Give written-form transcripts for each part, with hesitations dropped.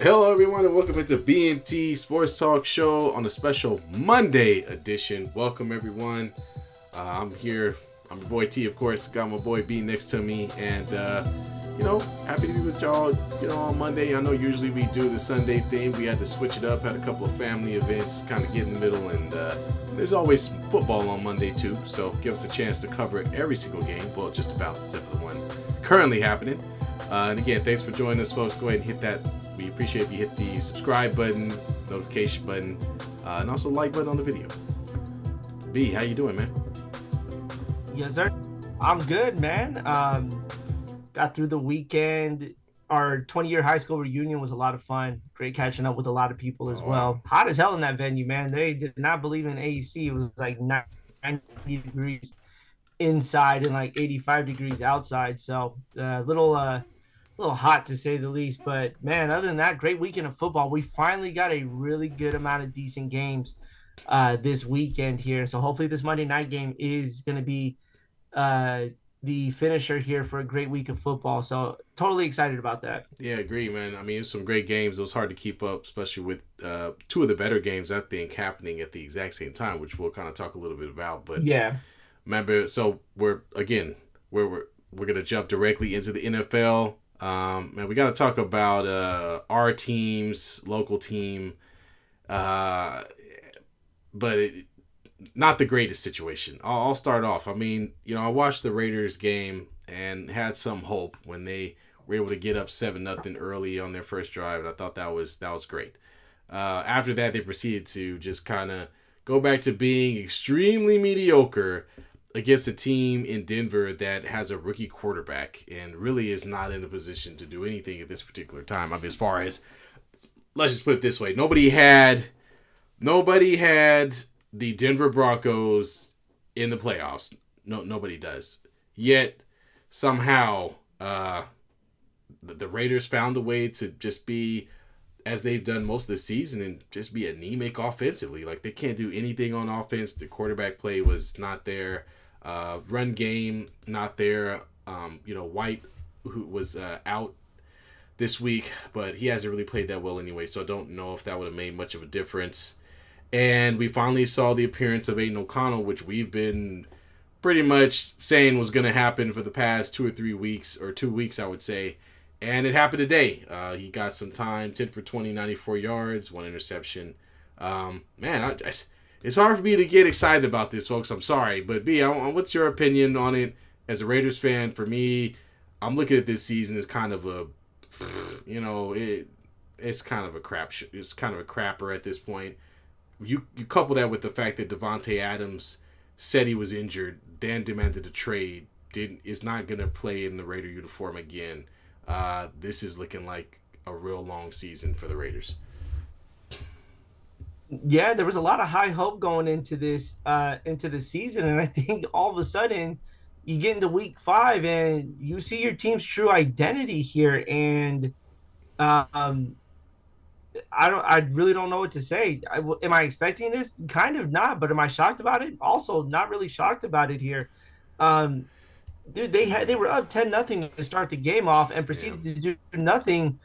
Hello, everyone, and welcome into B&T Sports Talk Show on a special Monday edition. Welcome, everyone. I'm here. I'm your boy T, of course. Got my boy B next to me, and happy to be with y'all. On Monday. I know usually we do the Sunday thing. We had to switch it up. Had a couple of family events, kind of get in the middle, and there's always football on Monday too. So give us a chance to cover every single game. Well, just about, except for the one currently happening. And again, thanks for joining us, folks. Go ahead and hit that. We appreciate if you hit the subscribe button, notification button, and also like button on the video. B, how you doing, man? Yes, sir. I'm good, man. Got through the weekend. Our 20-year high school reunion was a lot of fun. Great catching up with a lot of people as well. Wow. Hot as hell in that venue, man. They did not believe in AC. It was like 90 degrees inside and like 85 degrees outside. So little hot to say the least. But man, other than that, great weekend of football. We finally got a really good amount of decent games this weekend here. So hopefully this Monday night game is going to be the finisher here for a great week of football. So totally excited about that. Yeah, agree, man. I mean, it was some great games. It was hard to keep up, especially with two of the better games, I think, happening at the exact same time, which we'll kind of talk a little bit about. But Yeah. remember, so we're gonna jump directly into the NFL. Man, we got to talk about our team's local team, but not the greatest situation. I'll start off. I mean, I watched the Raiders game and had some hope when they were able to get up 7-0 early on their first drive, and I thought that was great. After that, they proceeded to just kind of go back to being extremely mediocre against a team in Denver that has a rookie quarterback and really is not in a position to do anything at this particular time. I mean, as far as, let's just put it this way, nobody had the Denver Broncos in the playoffs. No, nobody does. Yet somehow the Raiders found a way to just be, as they've done most of the season, and just be anemic offensively. Like, they can't do anything on offense. The quarterback play was not there. Run game not there. White, who was out this week, but he hasn't really played that well anyway, so I don't know if that would have made much of a difference. And we finally saw the appearance of Aiden O'Connell, which we've been pretty much saying was going to happen for the past 2 or 3 weeks, or 2 weeks, I would say. And it happened today. He got some time, 10 for 20, 94 yards, 1 interception. It's hard for me to get excited about this, folks. I'm sorry. But, B, what's your opinion on it as a Raiders fan? For me, I'm looking at this season as kind of a, it's kind of a crap. It's kind of a crapper at this point. You couple that with the fact that Devontae Adams said he was injured, then demanded a trade, is not going to play in the Raider uniform again. This is looking like a real long season for the Raiders. Yeah, there was a lot of high hope going into the season, and I think all of a sudden you get into week 5 and you see your team's true identity here, and I really don't know what to say. Am I expecting this? Kind of not, but am I shocked about it? Also, not really shocked about it here. Dude, they were up 10-0 to start the game off and proceeded to do nothing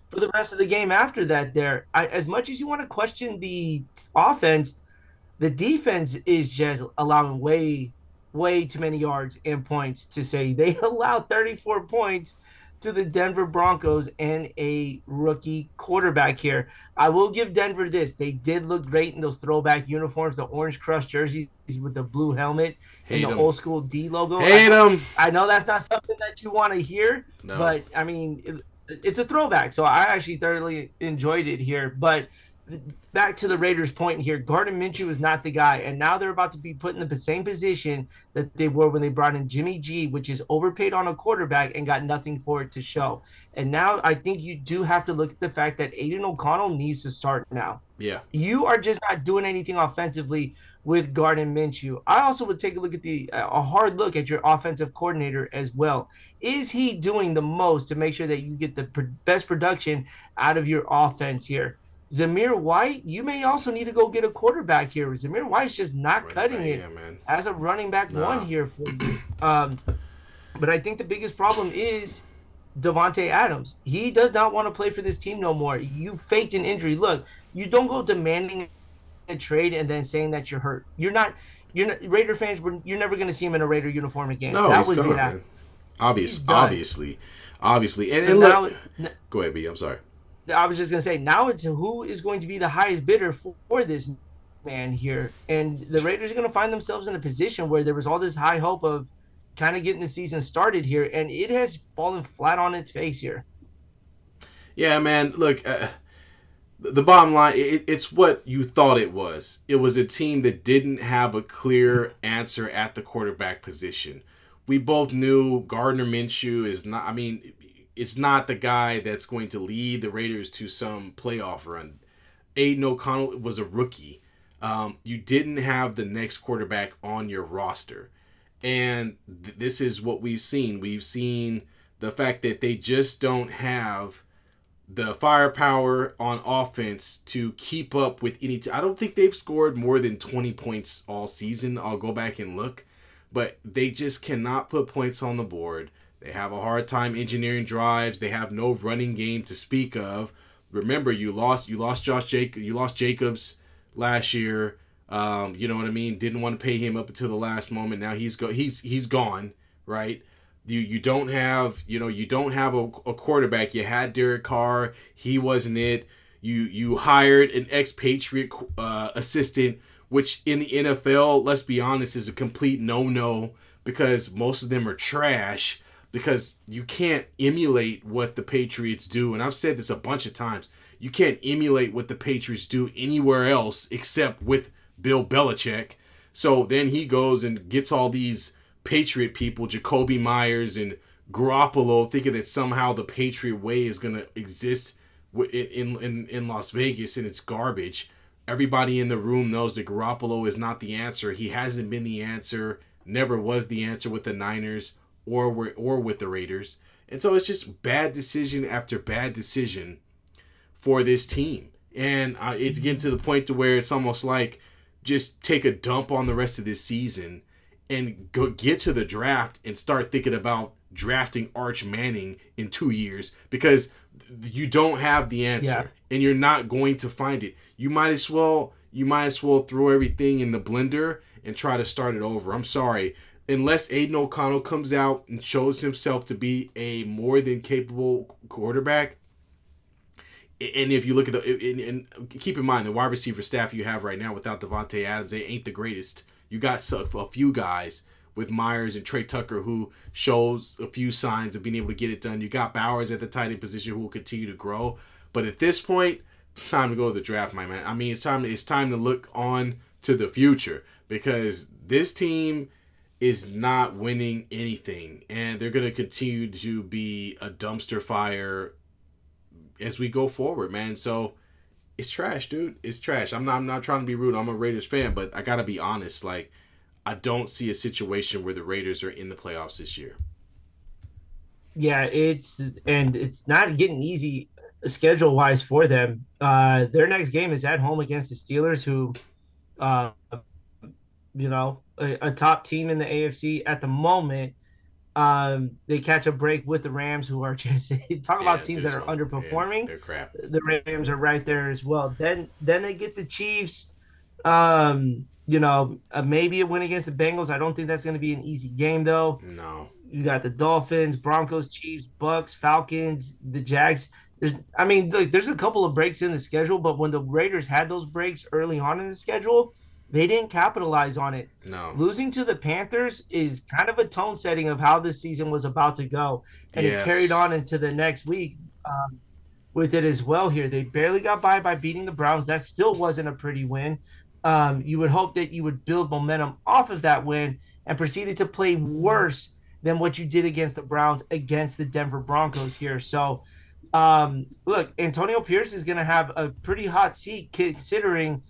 for the rest of the game after that. As much as you want to question the offense, the defense is just allowing way too many yards and points to say. They allowed 34 points to the Denver Broncos and a rookie quarterback here. I will give Denver this. They did look great in those throwback uniforms, the orange crush jerseys with the blue helmet and the old school D logo. Hate them. I know that's not something that you want to hear, No. but I mean, it's a throwback. So I actually thoroughly enjoyed it here. But back to the Raiders' point here, Gardner Minshew is not the guy, and now they're about to be put in the same position that they were when they brought in Jimmy G, which is overpaid on a quarterback and got nothing for it to show. And now I think you do have to look at the fact that Aiden O'Connell needs to start now. Yeah. You are just not doing anything offensively with Gardner Minshew. I also would take a look at a hard look at your offensive coordinator as well. Is he doing the most to make sure that you get the best production out of your offense here? Zamir White, you may also need to go get a quarterback here. Zamir White's just not cutting it as a running back one here for you. But I think the biggest problem is Devontae Adams. He does not want to play for this team no more. You faked an injury. Look, you don't go demanding a trade and then saying that you're hurt. You're not Raider fans. You're never going to see him in a Raider uniform again. No, That he's was it. gone, man. He's done. Obviously, obviously, So and look, now, go ahead, B. I'm sorry. I was just going to say, now it's who is going to be the highest bidder for this man here, and the Raiders are going to find themselves in a position where there was all this high hope of kind of getting the season started here, and it has fallen flat on its face here. Yeah, man. Look, the bottom line, it's what you thought it was. It was a team that didn't have a clear answer at the quarterback position. We both knew Gardner Minshew is not. I mean, it's not the guy that's going to lead the Raiders to some playoff run. Aiden O'Connell was a rookie. You didn't have the next quarterback on your roster. And this is what we've seen. We've seen the fact that they just don't have the firepower on offense to keep up with any. I don't think they've scored more than 20 points all season. I'll go back and look. But they just cannot put points on the board. They have a hard time engineering drives. They have no running game to speak of. Remember, you lost you lost Jacobs last year. You know what I mean? Didn't want to pay him up until the last moment. Now he's gone, right? You don't have a quarterback. You had Derek Carr, he wasn't it. You hired an expatriate assistant, which in the NFL, let's be honest, is a complete no because most of them are trash. Because you can't emulate what the Patriots do, and I've said this a bunch of times. You can't emulate what the Patriots do anywhere else except with Bill Belichick. So then he goes and gets all these Patriot people, Jacoby Myers and Garoppolo, thinking that somehow the Patriot way is going to exist in Las Vegas, and it's garbage. Everybody in the room knows that Garoppolo is not the answer. He hasn't been the answer, never was the answer with the Niners or with the Raiders. And so it's just bad decision after bad decision for this team. And it's getting to the point to where it's almost like just take a dump on the rest of this season and go get to the draft and start thinking about drafting Arch Manning in 2 years, because you don't have the answer and you're not going to find it. You might as well throw everything in the blender and try to start it over. I'm sorry. Unless Aiden O'Connell comes out and shows himself to be a more than capable quarterback, and if you look at and keep in mind the wide receiver staff you have right now without Devontae Adams, they ain't the greatest. You got a few guys with Myers and Trey Tucker who shows a few signs of being able to get it done. You got Bowers at the tight end position who will continue to grow. But at this point, it's time to go to the draft, my man. I mean, it's time to look on to the future, because this team is not winning anything, and they're going to continue to be a dumpster fire as we go forward, man. So it's trash, dude. It's trash. I'm not trying to be rude. I'm a Raiders fan, but I got to be honest. Like, I don't see a situation where the Raiders are in the playoffs this year. Yeah, it's not getting easy schedule wise for them. Their next game is at home against the Steelers, who, uh, a top team in the AFC at the moment. They catch a break with the Rams, who are just talk about teams that are underperforming. Yeah, they're crap. The Rams are right there as well. Then they get the Chiefs. Maybe a win against the Bengals. I don't think that's going to be an easy game, though. No. You got the Dolphins, Broncos, Chiefs, Bucks, Falcons, the Jags. There's a couple of breaks in the schedule, but when the Raiders had those breaks early on in the schedule, they didn't capitalize on it. No. Losing to the Panthers is kind of a tone setting of how this season was about to go. And It carried on into the next week with it as well here. They barely got by beating the Browns. That still wasn't a pretty win. You would hope that you would build momentum off of that win and proceeded to play worse than what you did against the Browns against the Denver Broncos here. So, look, Antonio Pierce is going to have a pretty hot seat considering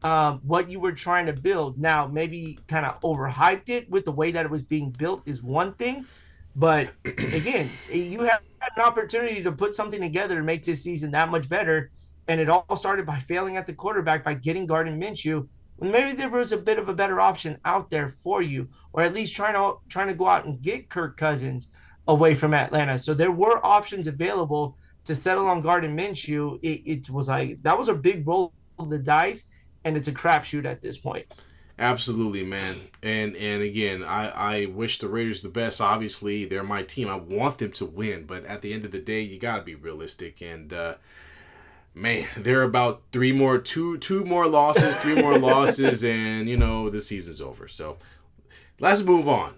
what you were trying to build. Now, maybe kind of overhyped it with the way that it was being built is one thing. But, again, you have an opportunity to put something together and make this season that much better. And it all started by failing at the quarterback by getting Gardner Minshew. Maybe there was a bit of a better option out there for you, or at least trying to go out and get Kirk Cousins. away from Atlanta. So there were options available to settle on Gardner Minshew. It was like that was a big roll of the dice, and it's a crapshoot at this point. Absolutely, man. And again, I wish the Raiders the best. Obviously, they're my team. I want them to win, but at the end of the day, you got to be realistic. And man, they're about two more losses, three more losses, and the season's over. So let's move on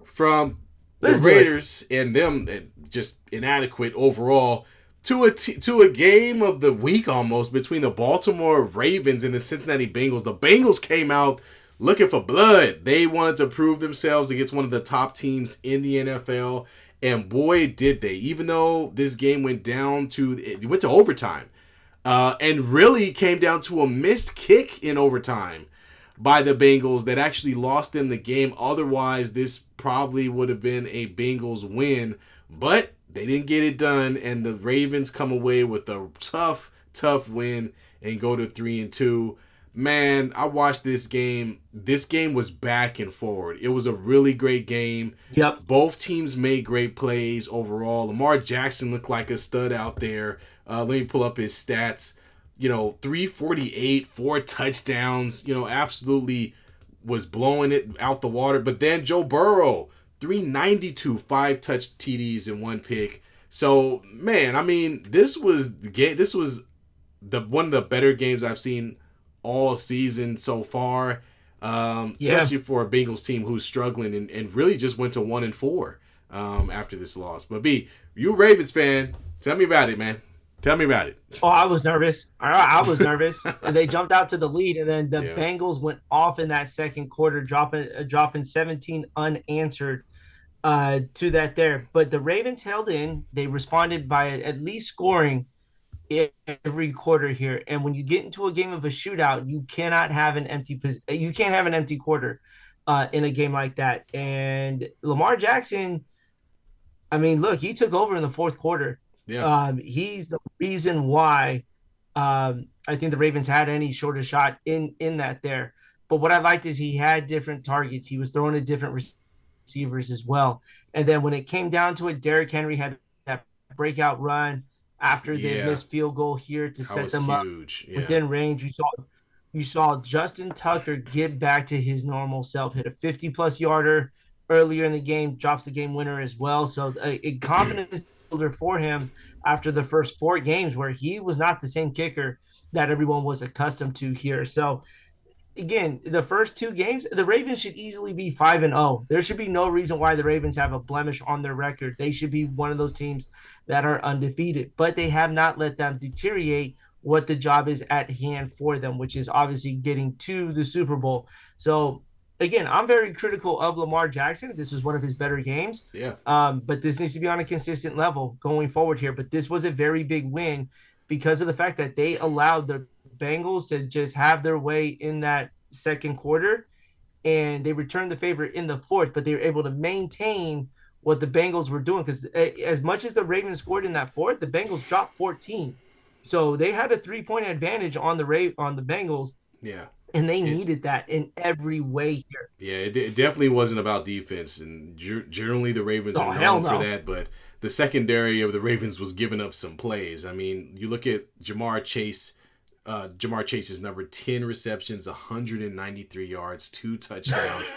from the Raiders and them just inadequate overall to a game of the week almost between the Baltimore Ravens and the Cincinnati Bengals. The Bengals came out looking for blood. They wanted to prove themselves against one of the top teams in the NFL, and boy did they. Even though this game went to overtime, and really came down to a missed kick in overtime by the Bengals that actually lost them the game. Otherwise, this probably would have been a Bengals win, but they didn't get it done, and the Ravens come away with a tough win and go to 3-2. Man, I watched this game. This game was back and forward. It was a really great game. Yep. Both teams made great plays overall. Lamar Jackson looked like a stud out there. Let me pull up his stats. 348, 4 touchdowns. Absolutely was blowing it out the water. But then Joe Burrow, 392, 5 touch TDs and 1 pick. So, man, I mean, this was one of the better games I've seen all season so far, especially for a Bengals team who's struggling and really just went to 1-4 after this loss. But B, you a Ravens fan? Tell me about it, man. Tell me about it. Oh, I was nervous. I was nervous. And they jumped out to the lead, and then the Bengals went off in that second quarter, dropping 17 unanswered to that there. But the Ravens held in. They responded by at least scoring every quarter here. And when you get into a game of a shootout, you cannot have an empty quarter in a game like that. And Lamar Jackson, I mean, look, he took over in the fourth quarter. Yeah. He's the reason why I think the Ravens had any sort of shot in that there. But what I liked is he had different targets. He was throwing to different receivers as well. And then when it came down to it, Derrick Henry had that breakout run after the missed field goal here to set them up within range. You saw Justin Tucker get back to his normal self, hit a 50-plus yarder earlier in the game, drops the game winner as well. So a confidence builder for him after the first 4 games where he was not the same kicker that everyone was accustomed to here. So again, the first 2 games, the Ravens should easily be 5-0. There should be no reason why the Ravens have a blemish on their record. They should be one of those teams that are undefeated, but they have not let them deteriorate what the job is at hand for them, which is obviously getting to the Super Bowl. So again, I'm very critical of Lamar Jackson. This was one of his better games. Yeah. But this needs to be on a consistent level going forward here. But this was a very big win because of the fact that they allowed the Bengals to just have their way in that second quarter, and they returned the favor in the fourth, but they were able to maintain what the Bengals were doing, because as much as the Ravens scored in that fourth, the Bengals dropped 14. So they had a 3-point advantage on the Bengals. Yeah. And they needed that in every way here. Yeah, it definitely wasn't about defense, and generally the Ravens are known for that, but the secondary of the Ravens was giving up some plays. I mean, you look at Jamar Chase's number, 10 receptions, 193 yards, 2 touchdowns.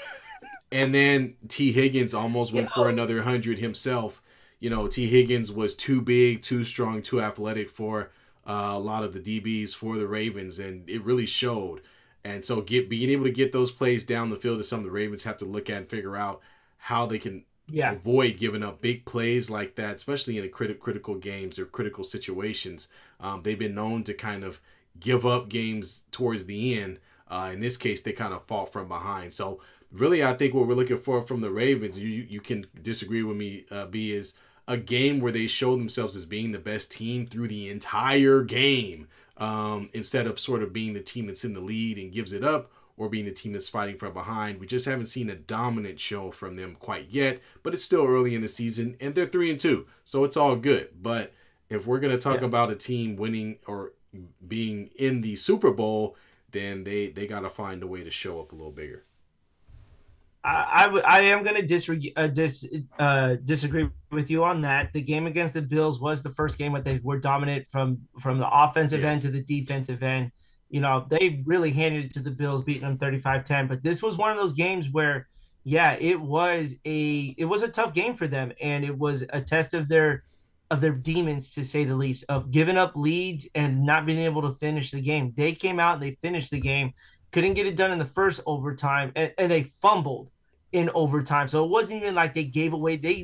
And then T. Higgins almost went for another 100 himself. T. Higgins was too big, too strong, too athletic for a lot of the DBs for the Ravens, and it really showed. And so being able to get those plays down the field is something the Ravens have to look at and figure out how they can avoid giving up big plays like that, especially in critical games or critical situations. They've been known to kind of give up games towards the end. In this case, they kind of fought from behind. So really, I think what we're looking for from the Ravens, you can disagree with me, B, is a game where they show themselves as being the best team through the entire game, instead of sort of being the team that's in the lead and gives it up, or being the team that's fighting from behind. We just haven't seen a dominant show from them quite yet, but it's still early in the season, and they're 3-2, so it's all good. But if we're going to talk about a team winning or being in the Super Bowl, then they got to find a way to show up a little bigger. I am going to disagree with you on that. The game against the Bills was the first game where they were dominant from the offensive Yeah, end to the defensive end. You know, they really handed it to the Bills, beating them 35-10. But this was one of those games where, yeah, it was a tough game for them, and it was a test of their demons, to say the least, of giving up leads and not being able to finish the game. They came out and they finished the game, couldn't get it done in the first overtime, and they fumbled in overtime. So it wasn't even like they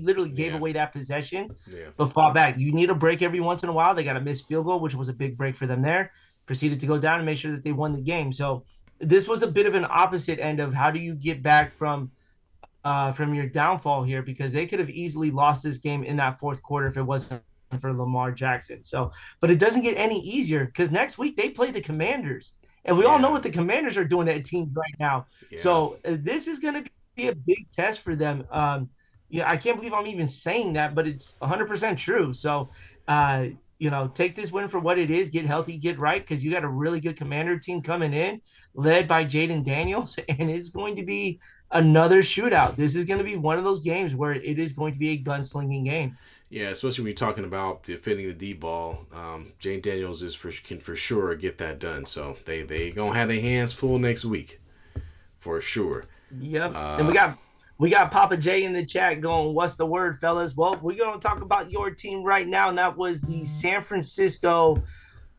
literally gave yeah, away that possession, yeah, but fought back. You need a break every once in a while. They got a missed field goal, which was a big break for them there. Proceeded to go down and make sure that they won the game. So this was a bit of an opposite end of how do you get back from your downfall here, because they could have easily lost this game in that fourth quarter if it wasn't for Lamar Jackson. So, but it doesn't get any easier because next week they play the Commanders, and we all know yeah, what the Commanders are doing at teams right now. yeah. So this is going to be a big test for them. Yeah, I can't believe I'm even saying that, but it's 100% true. So, uh, take this win for what it is. Get healthy, get right, because you got a really good Commander team coming in, led by Jaden Daniels, and it's going to be another shootout. This is going to be one of those games where it is going to be a gunslinging game. Yeah, especially when you're talking about defending the D ball, Jane Daniels can for sure get that done. So they gonna have their hands full next week for sure. Yep. And Uh, we got Papa J in the chat going, "What's the word, fellas?" Well, we're going to talk about your team right now, and that was the San Francisco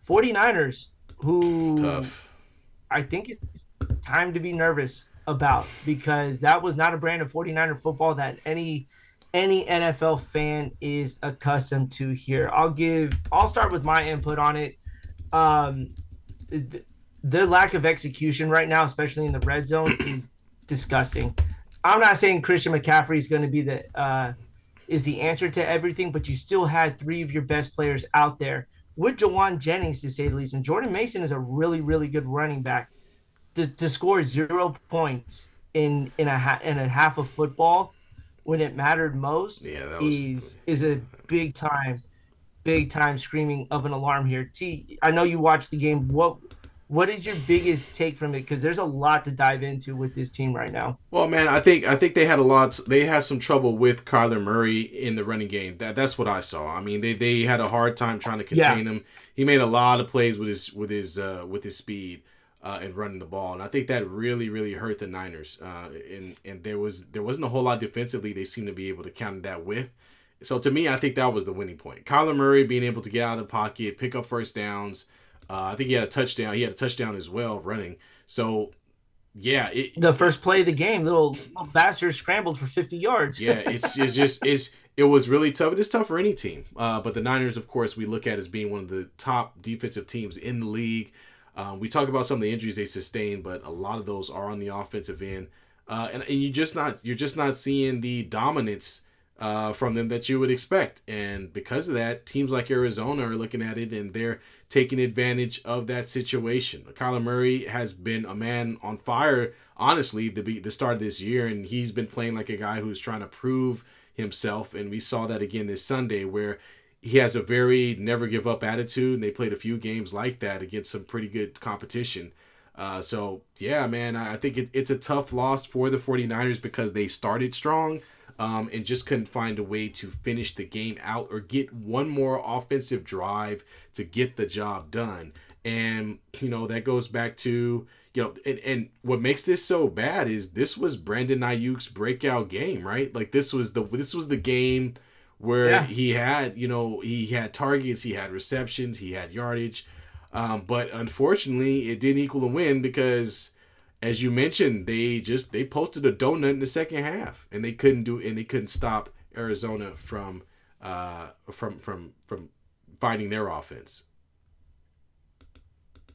49ers, who Tough. I think it's time to be nervous about, because that was not a brand of 49er football that any NFL fan is accustomed to here. I'll start with my input on it. Um, the lack of execution right now, especially in the red zone, is disgusting. I'm not saying Christian McCaffrey is going to be the answer to everything, but you still had three of your best players out there with Jawan Jennings, to say the least, and Jordan Mason is a really really good running back. To score 0 points in a half of football when it mattered most Yeah, that was. is a big time screaming of an alarm here. T, I know you watched the game. What is your biggest take from it? Because there's a lot to dive into with this team right now. Well, man, I think they had a lot. They had some trouble with Kyler Murray in the running game. That's what I saw. I mean, they had a hard time trying to Yeah, contain him. He made a lot of plays with his speed and running the ball, and I think that really hurt the Niners. And there wasn't a whole lot defensively they seemed to be able to counter that with. So to me, I think that was the winning point. Kyler Murray being able to get out of the pocket, pick up first downs. I think he had a touchdown. He had a touchdown as well running. So yeah, the first play of the game, little bastard scrambled for 50 yards. yeah, it was really tough. It is tough for any team. But the Niners, of course, we look at as being one of the top defensive teams in the league. We talk about some of the injuries they sustained, but a lot of those are on the offensive end. And you're just not seeing the dominance from them that you would expect. And because of that, teams like Arizona are looking at it and they're taking advantage of that situation. Kyler Murray has been a man on fire, honestly, the start of this year, and he's been playing like a guy who's trying to prove himself. And we saw that again this Sunday, where he has a very never give up attitude, and they played a few games like that against some pretty good competition. So yeah, man, I think it's a tough loss for the 49ers because they started strong, and just couldn't find a way to finish the game out or get one more offensive drive to get the job done. And, that goes back to, and what makes this so bad is this was Brandon Ayuk's breakout game, right? Like this was the game where Yeah. he had targets, he had receptions, he had yardage. But unfortunately, it didn't equal a win because, as you mentioned, they posted a donut in the second half, and they couldn't stop Arizona from fighting their offense.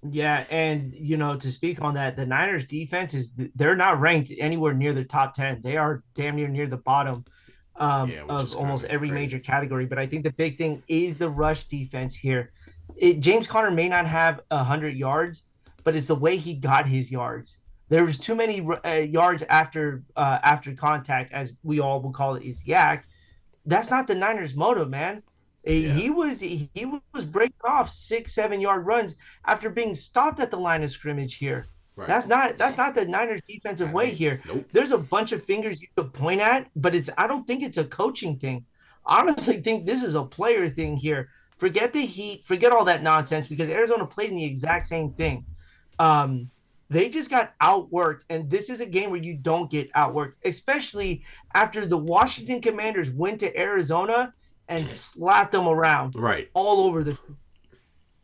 Yeah, and to speak on that, the Niners defense they're not ranked anywhere near the top 10. They are damn near the bottom Yeah, which of is kind almost of every major crazy. category. But I think the big thing is the rush defense here. James Conner may not have 100 yards, but it's the way he got his yards. There was too many yards after contact, as we all will call it, is yak. That's not the Niners' motive, man. Yeah, He was breaking off 6 7 yard runs after being stopped at the line of scrimmage here. Right. That's not the Niners defensive That way ain't. here. Nope. There's a bunch of fingers you could point at, but I don't think it's a coaching thing. I honestly think this is a player thing here. Forget the heat, forget all that nonsense because Arizona played in the exact same thing. Um, they just got outworked, and this is a game where you don't get outworked, especially after the Washington Commanders went to Arizona and slapped them around Right. all over the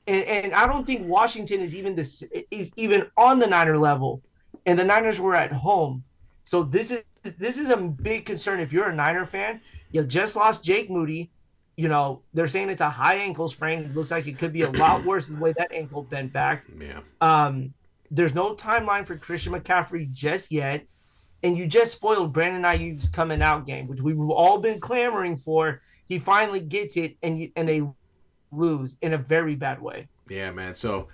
and I don't think Washington is even on the Niner level, and the Niners were at home. So this is a big concern if you're a Niner fan. You just lost Jake Moody. They're saying it's a high ankle sprain. It looks like it could be a lot worse than the way that ankle bent back. Yeah. There's no timeline for Christian McCaffrey just yet, and you just spoiled Brandon Ayuk's coming out game, which we've all been clamoring for. He finally gets it, and they lose in a very bad way. Yeah, man. So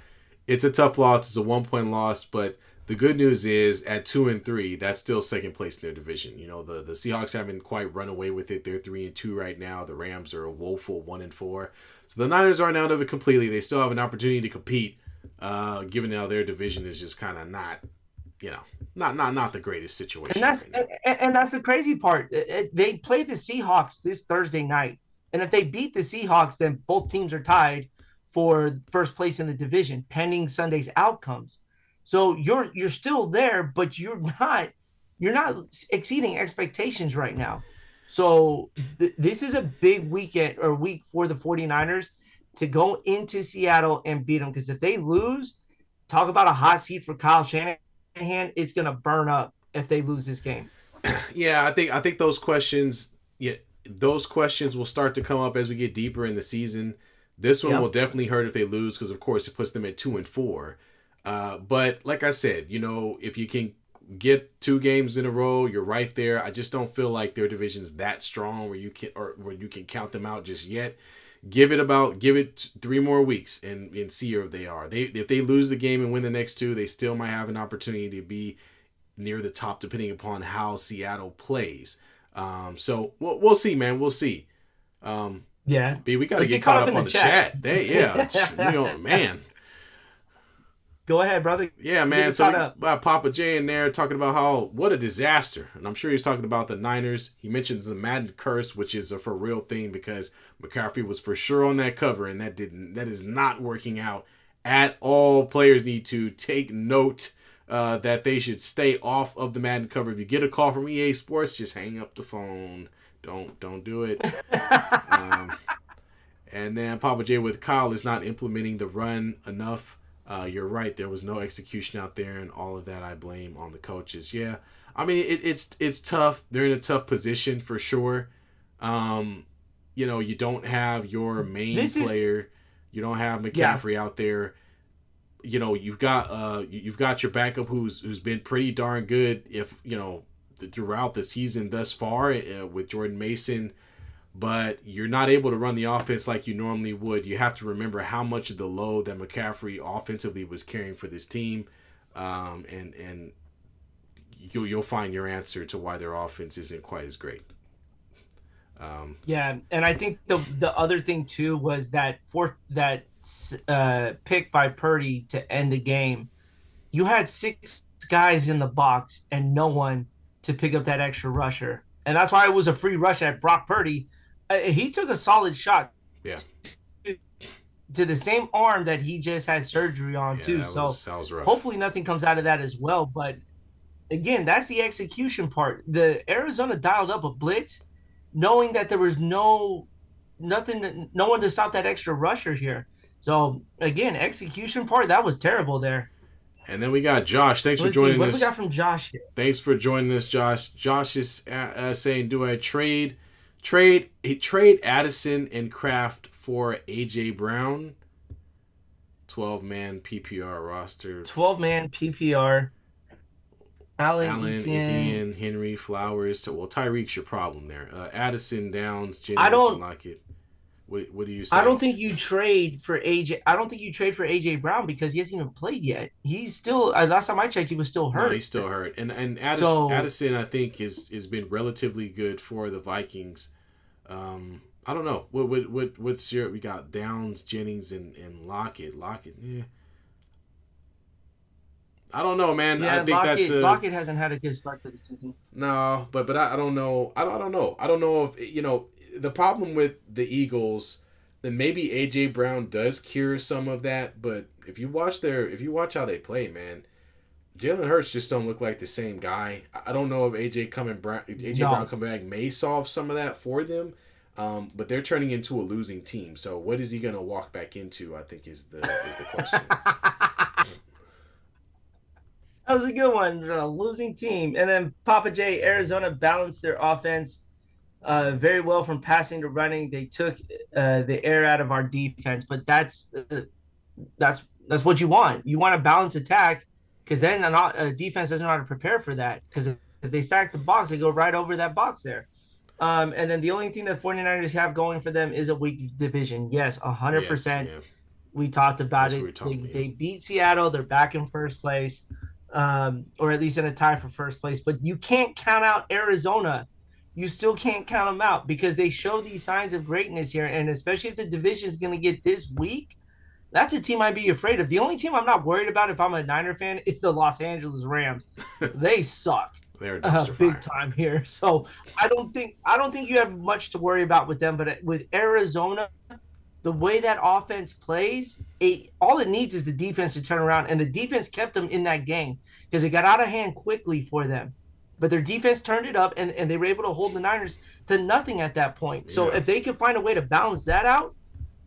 it's a tough loss. It's a 1-point loss, but the good news is at 2-3, that's still second place in their division. The Seahawks haven't quite run away with it. They're 3-2 right now. The Rams are a woeful 1-4. So the Niners aren't out of it completely. They still have an opportunity to compete, given now their division is just kind of not the greatest situation. And that's right and that's the crazy part. They play the Seahawks this Thursday night, and if they beat the Seahawks, then both teams are tied for first place in the division, pending Sunday's outcomes. So you're still there, but you're not exceeding expectations right now. So this is a big week for the 49ers to go into Seattle and beat them, because if they lose, talk about a hot seat for Kyle Shanahan. It's going to burn up if they lose this game. Yeah, I think those questions, those questions will start to come up as we get deeper in the season. This one will definitely hurt if they lose, because of course it puts them at 2-4. But like I said, if you can get 2 games in a row, you're right there. I just don't feel like their division's that strong where you can count them out just yet. Give it 3 more weeks and see if they are. If they lose the game and win the next 2, they still might have an opportunity to be near the top, depending upon how Seattle plays. So we'll see, man. We'll see. B, we got to get caught up on the chat. Man. Go ahead, brother. Yeah, man. So Papa J in there talking about what a disaster. And I'm sure he's talking about the Niners. He mentions the Madden curse, which is a for real thing, because McCaffrey was for sure on that cover, and that is not working out at all. Players need to take note that they should stay off of the Madden cover. If you get a call from EA Sports, just hang up the phone. Don't do it. And then Papa J with Kyle is not implementing the run enough. You're right. There was no execution out there, and all of that I blame on the coaches. Yeah, I mean it's tough. They're in a tough position for sure. You don't have your main player. You don't have McCaffrey out there. You've got your backup who's been pretty darn good. If throughout the season thus far with Jordan Mason. But you're not able to run the offense like you normally would. You have to remember how much of the load that McCaffrey offensively was carrying for this team, and you'll find your answer to why their offense isn't quite as great. Yeah, and I think the other thing too was that pick by Purdy to end the game. You had 6 guys in the box and no one to pick up that extra rusher, and that's why it was a free rush at Brock Purdy. He took a solid shot to the same arm that he just had surgery on too. That was rough. Hopefully nothing comes out of that as well. But again, that's the execution part. The Arizona dialed up a blitz, knowing that there was no one to stop that extra rusher here. So again, execution part, that was terrible there. And then we got Josh. Thanks for joining us. What we got from Josh here? Thanks for joining us, Josh. Josh is saying, do I trade Addison and Kraft for AJ Brown? 12-man PPR roster. 12-man PPR. Allen, Etienne, Henry, Flowers. Tyreek's your problem there. Addison, Downs, Jennings, and Lockett. What do you say? I don't think you trade for AJ. I don't think you trade for AJ Brown because he hasn't even played yet. He's still. Last time I checked, he was still hurt. No, he's still hurt. And Addison, I think, has been relatively good for the Vikings. I don't know. What's your? We got Downs, Jennings, and Lockett. Lockett, yeah. I don't know, man. I Yeah, think that's Lockett hasn't had a good start to the season. no, but I don't know. I don't know. I don't know if the problem with the Eagles. Then maybe AJ Brown does cure some of that, but if you watch how they play, man, Jalen Hurts just don't look like the same guy. I don't know if AJ Brown coming back may solve some of that for them, but they're turning into a losing team. So what is he going to walk back into? I think is the question. That was a good one. A losing team. And then Papa J, Arizona balanced their offense very well from passing to running. They took the air out of our defense, but that's what you want. You want a balanced attack because then a defense doesn't know how to prepare for that. Because if they stack the box, they go right over that box there. And then the only thing that 49ers have going for them is a weak division. Yes, 100%. Yes, yeah. We talked about it. They beat Seattle. They're back in first place, or at least in a tie for first place. But you can't count out Arizona. You still can't count them out because they show these signs of greatness here. And especially if the division is going to get this weak, that's a team I'd be afraid of. The only team I'm not worried about if I'm a Niner fan is the Los Angeles Rams. They suck. They're big time here. So I don't think you have much to worry about with them. But with Arizona, the way that offense plays, all it needs is the defense to turn around. And the defense kept them in that game because it got out of hand quickly for them. But their defense turned it up, and they were able to hold the Niners to nothing at that point. So if they can find a way to balance that out,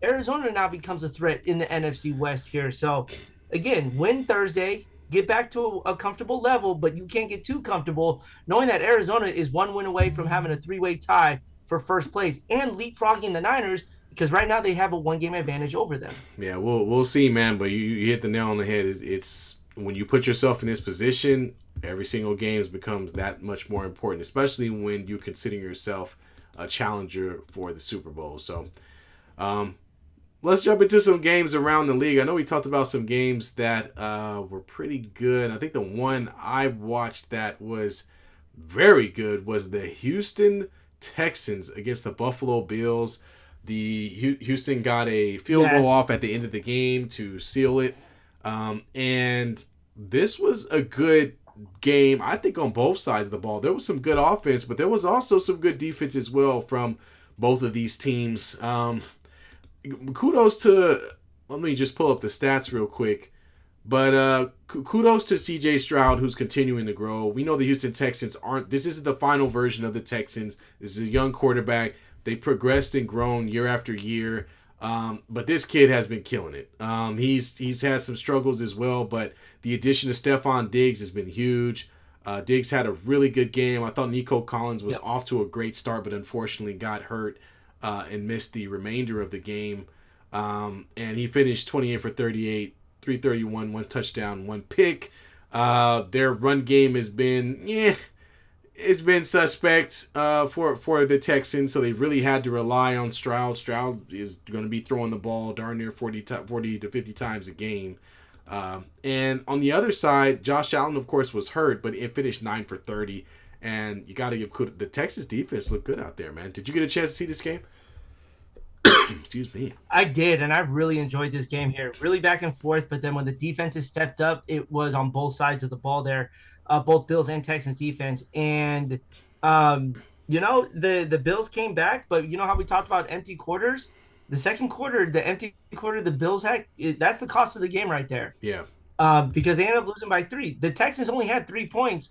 Arizona now becomes a threat in the NFC West here. So, again, win Thursday, get back to a comfortable level, but you can't get too comfortable knowing that Arizona is one win away from having a three-way tie for first place and leapfrogging the Niners because right now they have a one-game advantage over them. Yeah, we'll see, man. But you hit the nail on the head. It's when you put yourself in this position, every single game becomes that much more important, especially when you consider yourself a challenger for the Super Bowl. So, let's jump into some games around the league. I know we talked about some games that were pretty good. I think the one I watched that was very good was the Houston Texans against the Buffalo Bills. The Houston got a field goal off at the end of the game to seal it. And this was a good game, I think, on both sides of the ball. There was some good offense, but there was also some good defense as well from both of these teams. Kudos to, let me just pull up the stats real quick, but kudos to CJ Stroud, who's continuing to grow. We know the Houston Texans this isn't the final version of the Texans. This is a young quarterback. They progressed and grown year after year, but this kid has been killing it. He's had some struggles as well, but the addition of Stephon Diggs has been huge. Diggs had a really good game. I thought Nico Collins was off to a great start, but unfortunately got hurt and missed the remainder of the game. And he finished 28 for 38, 331, one touchdown, one pick. Their run game has been, it's been suspect for the Texans, so they really had to rely on Stroud. Stroud is going to be throwing the ball darn near 40 to 50 times a game. And on the other side, Josh Allen, of course, was hurt, but it finished 9 for 30. And you got to give the Texas defense looked good out there, man. Did you get a chance to see this game? Excuse me. I did, and I really enjoyed this game here. Really back and forth, but then when the defenses stepped up, it was on both sides of the ball there, both Bills and Texans defense. And, the Bills came back, but you know how we talked about empty quarters? The second quarter, the empty quarter the Bills had, that's the cost of the game right there. Yeah. Because they ended up losing by 3. The Texans only had 3 points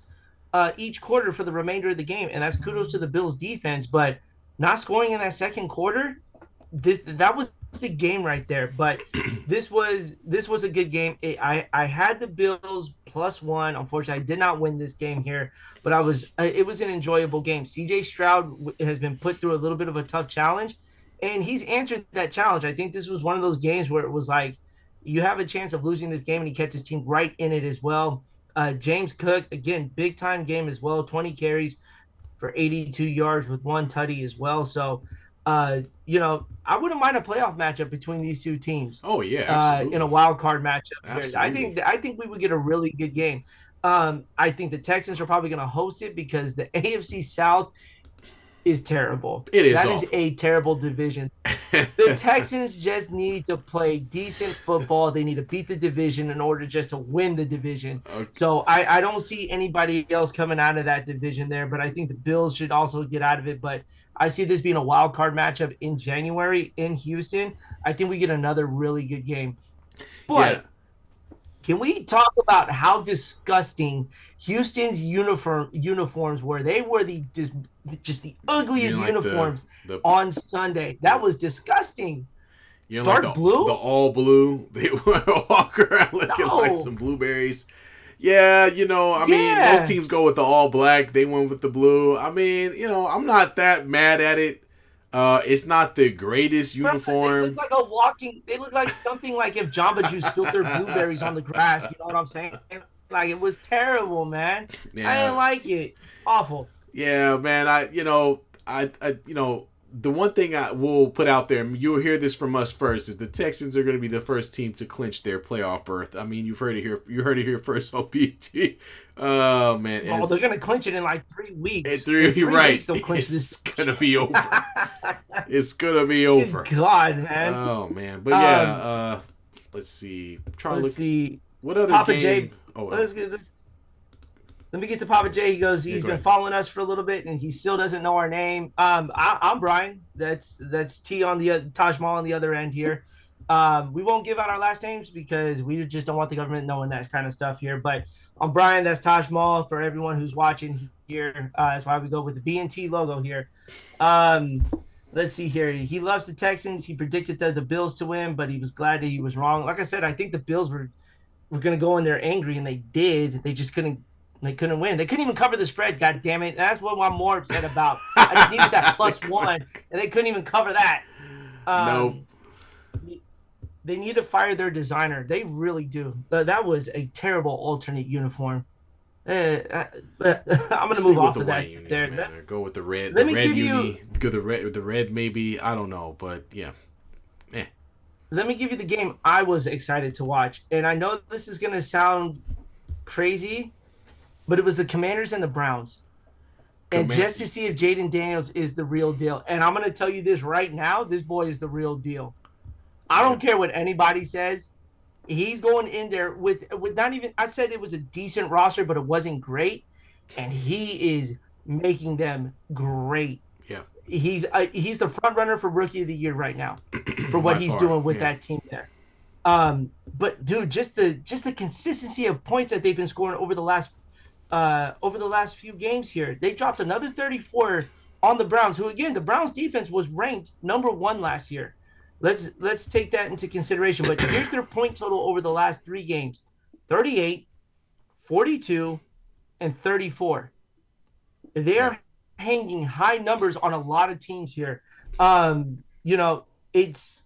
each quarter for the remainder of the game, and that's kudos to the Bills defense. But not scoring in that second quarter, that was the game right there. But this was a good game. I had the Bills +1. Unfortunately, I did not win this game here, but it was an enjoyable game. CJ Stroud has been put through a little bit of a tough challenge, and he's answered that challenge. I think this was one of those games where it was like you have a chance of losing this game, and he kept his team right in it as well. James Cook, again, big-time game as well, 20 carries for 82 yards with 1 tutty as well. So, I wouldn't mind a playoff matchup between these two teams. Oh, yeah, absolutely. In a wild card matchup. Absolutely. I think we would get a really good game. I think the Texans are probably going to host it because the AFC South is terrible. It is That is awful. a terrible division. The Texans just need to play decent football. They need to beat the division in order just to win the division. Okay. So I don't see anybody else coming out of that division there, but I think the Bills should also get out of it. But I see this being a wild card matchup in January in Houston. I think we get another really good game. Yeah. But can we talk about how disgusting Houston's uniforms were? They were just the You ugliest know, like uniforms the on Sunday. That was disgusting. you know, like Dark the blue? all blue. They walk around looking like No. some blueberries. Yeah, I mean, most Yeah. teams go with the all black. They went with the blue. I mean, I'm not that mad at it. It's not the greatest Bro, they look uniform. like a walking. They look like something like if Jamba Juice spilled their blueberries on the grass. You know what I'm saying? Like it was terrible, man. I Yeah, didn't like it. Awful. yeah, man. The one thing I will put out there, and you'll hear this from us first, is the Texans are going to be the first team to clinch their playoff berth. I mean, you've heard it here. You heard it here first on BT. Oh man, Oh, they're gonna clinch it in like 3 weeks. in three, In three right? weeks, they'll clinch It's this. gonna be over. It's gonna be over. Good God, man. Oh man, but yeah. Let's see. Trying to Let's look. see. What other Papa game? J. Oh, Let me get to Papa J. He goes. yeah, He's go been ahead. following us for a little bit, and he still doesn't know our name. I'm Brian. That's T on the Taj Mahal on the other end here. We won't give out our last names because we just don't want the government knowing that kind of stuff here. But I'm Brian. That's Taj Mahal for everyone who's watching here. That's why we go with the B&T logo here. Let's see here. He loves the Texans. He predicted the Bills to win, but he was glad that he was wrong. Like I said, I think the Bills were going to go in there angry, and they did. They just couldn't. They couldn't win. They couldn't even cover the spread. God damn it! And that's what I'm more upset about. I just needed that +1, and they couldn't even cover that. Nope. They need to fire their designer. They really do. That was a terrible alternate uniform. I'm gonna move off of that. Unis, There. man. Or go with the red. Let The me red give you. uni. Go the red maybe. I don't know, but yeah. Let me give you the game I was excited to watch, and I know this is gonna sound crazy, but it was the Commanders and the Browns. And just to see if Jaden Daniels is the real deal. And I'm going to tell you this right now. This boy is the real deal. I don't care what anybody says. He's going in there with not even – I said it was a decent roster, but it wasn't great. And he is making them great. Yeah. He's the front runner for Rookie of the Year right now for what he's doing with that team there. But, dude, just the consistency of points that they've been scoring over the last few games here. They dropped another 34 on the Browns, who again, the Browns defense was ranked #1 last year. Let's take that into consideration. But here's their point total over the last 3 games: 38, 42, and 34. They are hanging high numbers on a lot of teams here. It's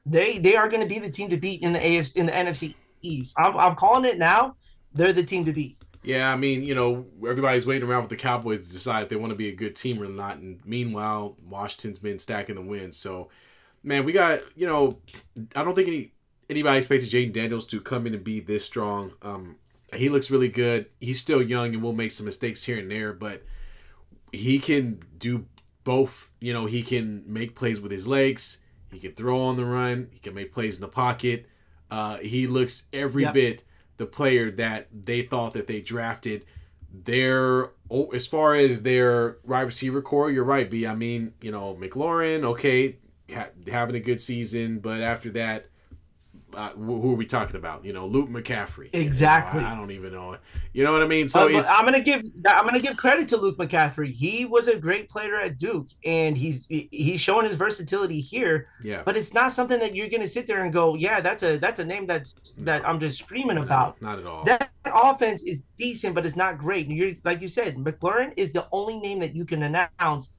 they are going to be the team to beat in the NFC East. I'm calling it now. They're the team to beat. Yeah, I mean, everybody's waiting around for the Cowboys to decide if they want to be a good team or not. And meanwhile, Washington's been stacking the wins. So, man, we got, I don't think anybody expected Jaden Daniels to come in and be this strong. He looks really good. He's still young and will make some mistakes here and there, but he can do both. He can make plays with his legs. He can throw on the run. He can make plays in the pocket. He looks every bit the player that they thought that they drafted. As far as their wide receiver core, you're right, B. I mean, McLaurin, okay, having a good season, but after that, who are we talking about? Luke McCaffrey. Exactly. I don't even know. You know what I mean? So I'm gonna give credit to Luke McCaffrey. He was a great player at Duke, and he's showing his versatility here. Yeah. But it's not something that you're gonna sit there and go, yeah, that's a name that I'm just screaming about. Not at all. That offense is decent, but it's not great. And you're like you said, McLaurin is the only name that you can announce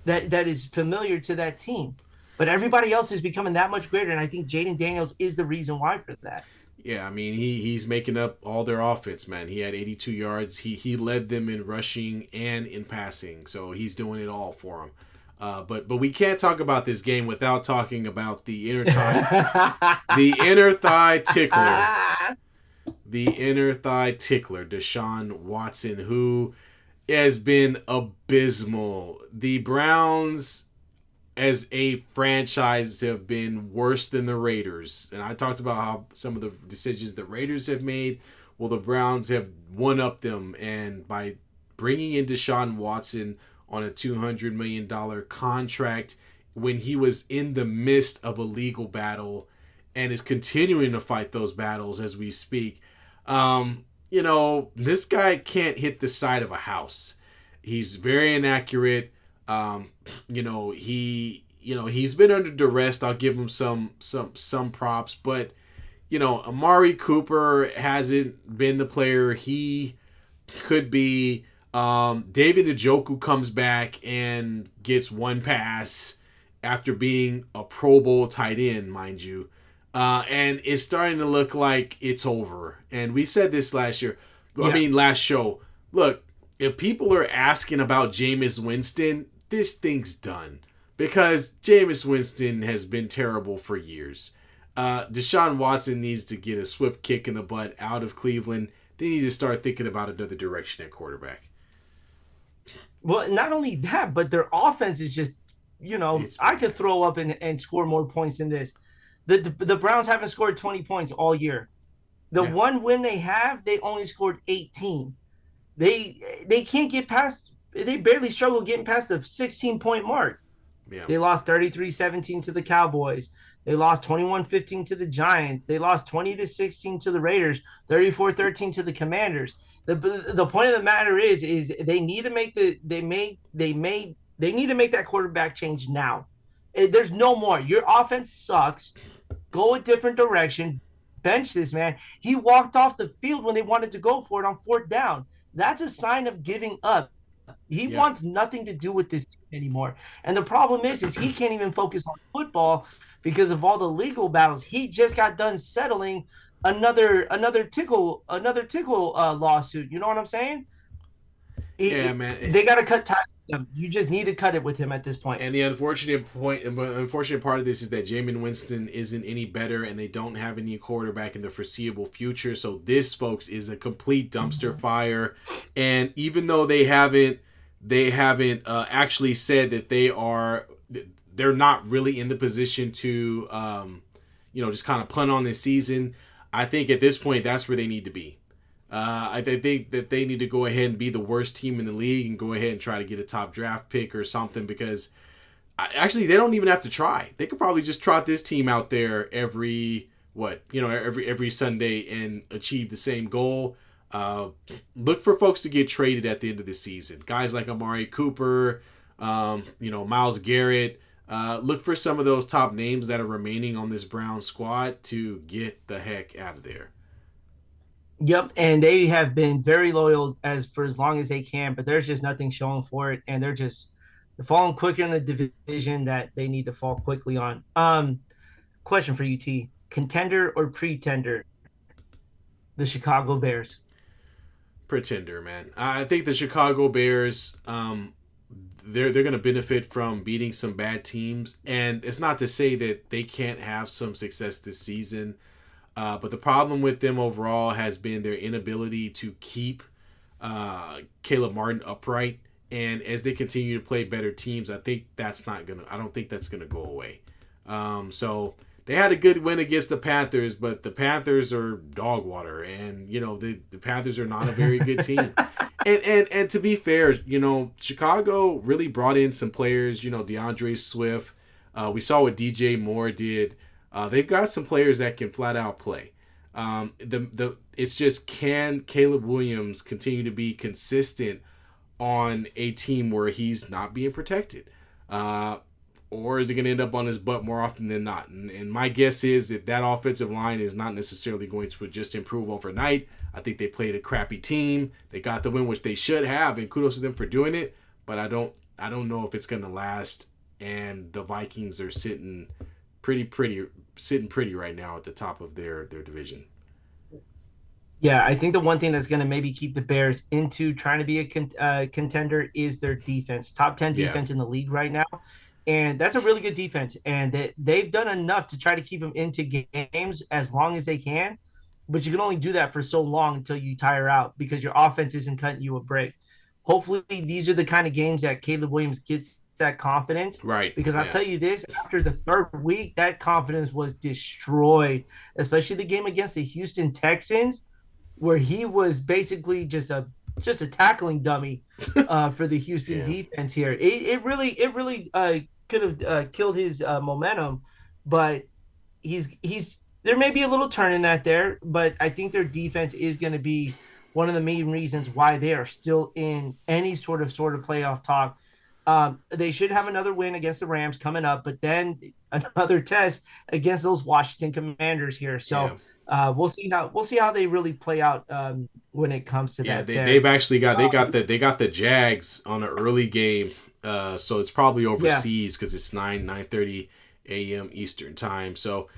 that is familiar to that team. But everybody else is becoming that much greater, and I think Jaden Daniels is the reason why for that. Yeah, I mean, he's making up all their offense, man. He had 82 yards. He led them in rushing and in passing, so he's doing it all for them. But we can't talk about this game without talking about the inner thigh tickler, Deshaun Watson, who has been abysmal. The Browns as a franchise have been worse than the Raiders. And I talked about how some of the decisions the Raiders have made. Well, the Browns have one up them, and by bringing in Deshaun Watson on a $200 million contract when he was in the midst of a legal battle and is continuing to fight those battles as we speak. This guy can't hit the side of a house. He's very inaccurate. He's been under duress. I'll give him some props, but Amari Cooper hasn't been the player he could be. David Njoku comes back and gets one pass after being a Pro Bowl tight end, mind you. And it's starting to look like it's over. And we said this last year. Last show. Look, if people are asking about Jameis Winston, this thing's done. Because Jameis Winston has been terrible for years. Deshaun Watson needs to get a swift kick in the butt out of Cleveland. They need to start thinking about another direction at quarterback. Well, not only that, but their offense is just, I could throw up and score more points than this. The Browns haven't scored 20 points all year. The one win they have, they only scored 18. They can't get past, they barely struggle getting past the 16-point mark. Yeah. They lost 33-17 to the Cowboys. They lost 21-15 to the Giants. They lost 20-16 to the Raiders, 34-13 to the Commanders. The point of the matter is they need to make they need to make that quarterback change now. There's no more. Your offense sucks. Go a different direction. Bench this man. He walked off the field when they wanted to go for it on 4th down. That's a sign of giving up. He wants nothing to do with this team anymore. And the problem is he can't even focus on football because of all the legal battles. He just got done settling another tickle lawsuit. You know what I'm saying? Man. They got to cut ties with him. You just need to cut it with him at this point. And the unfortunate part of this is that Jameis Winston isn't any better, and they don't have any quarterback in the foreseeable future. So this, folks, is a complete dumpster fire. And even though they haven't actually said that they're not really in the position to just kind of punt on this season. I think at this point that's where they need to be. I think that they need to go ahead and be the worst team in the league and go ahead and try to get a top draft pick or something, because actually they don't even have to try. They could probably just trot this team out there every Sunday and achieve the same goal. Look for folks to get traded at the end of the season. Guys like Amari Cooper, Myles Garrett. Look for some of those top names that are remaining on this Brown squad to get the heck out of there. Yep, and they have been very loyal for as long as they can, but there's just nothing showing for it, and they're falling quicker in the division that they need to fall quickly on. Question for you, T. Contender or pretender? The Chicago Bears. Pretender, man. I think the Chicago Bears, they're going to benefit from beating some bad teams, and it's not to say that they can't have some success this season. But the problem with them overall has been their inability to keep Caleb Martin upright. And as they continue to play better teams, I don't think that's gonna go away. So they had a good win against the Panthers, but the Panthers are dog water, and the Panthers are not a very good team. And to be fair, Chicago really brought in some players. DeAndre Swift. We saw what DJ Moore did. They've got some players that can flat out play. It's just, can Caleb Williams continue to be consistent on a team where he's not being protected? Or is he going to end up on his butt more often than not? And my guess is that offensive line is not necessarily going to just improve overnight. I think they played a crappy team. They got the win, which they should have, and kudos to them for doing it. But I don't know if it's going to last. And the Vikings are sitting pretty right now at the top of their division. Yeah, I think the one thing that's going to maybe keep the Bears into trying to be a contender is their defense. Top 10 defense in the league right now. And that's a really good defense. And they've done enough to try to keep them into games as long as they can. But you can only do that for so long until you tire out, because your offense isn't cutting you a break. Hopefully, these are the kind of games that Caleb Williams gets that confidence. Right. Because I'll Yeah. tell you this, after the third week, that confidence was destroyed, especially the game against the Houston Texans, where he was basically just a tackling dummy for the Houston Yeah. defense here. It really could have killed his momentum, but he's there may be a little turn in that there, but I think their defense is going to be one of the main reasons why they are still in any sort of playoff talk. They should have another win against the Rams coming up, but then another test against those Washington Commanders here. Yeah. So we'll see how they really play out when it comes to Yeah, that. they've actually got they got the Jags on an early game, so it's probably overseas because it's 9:30 a.m. Eastern time. So,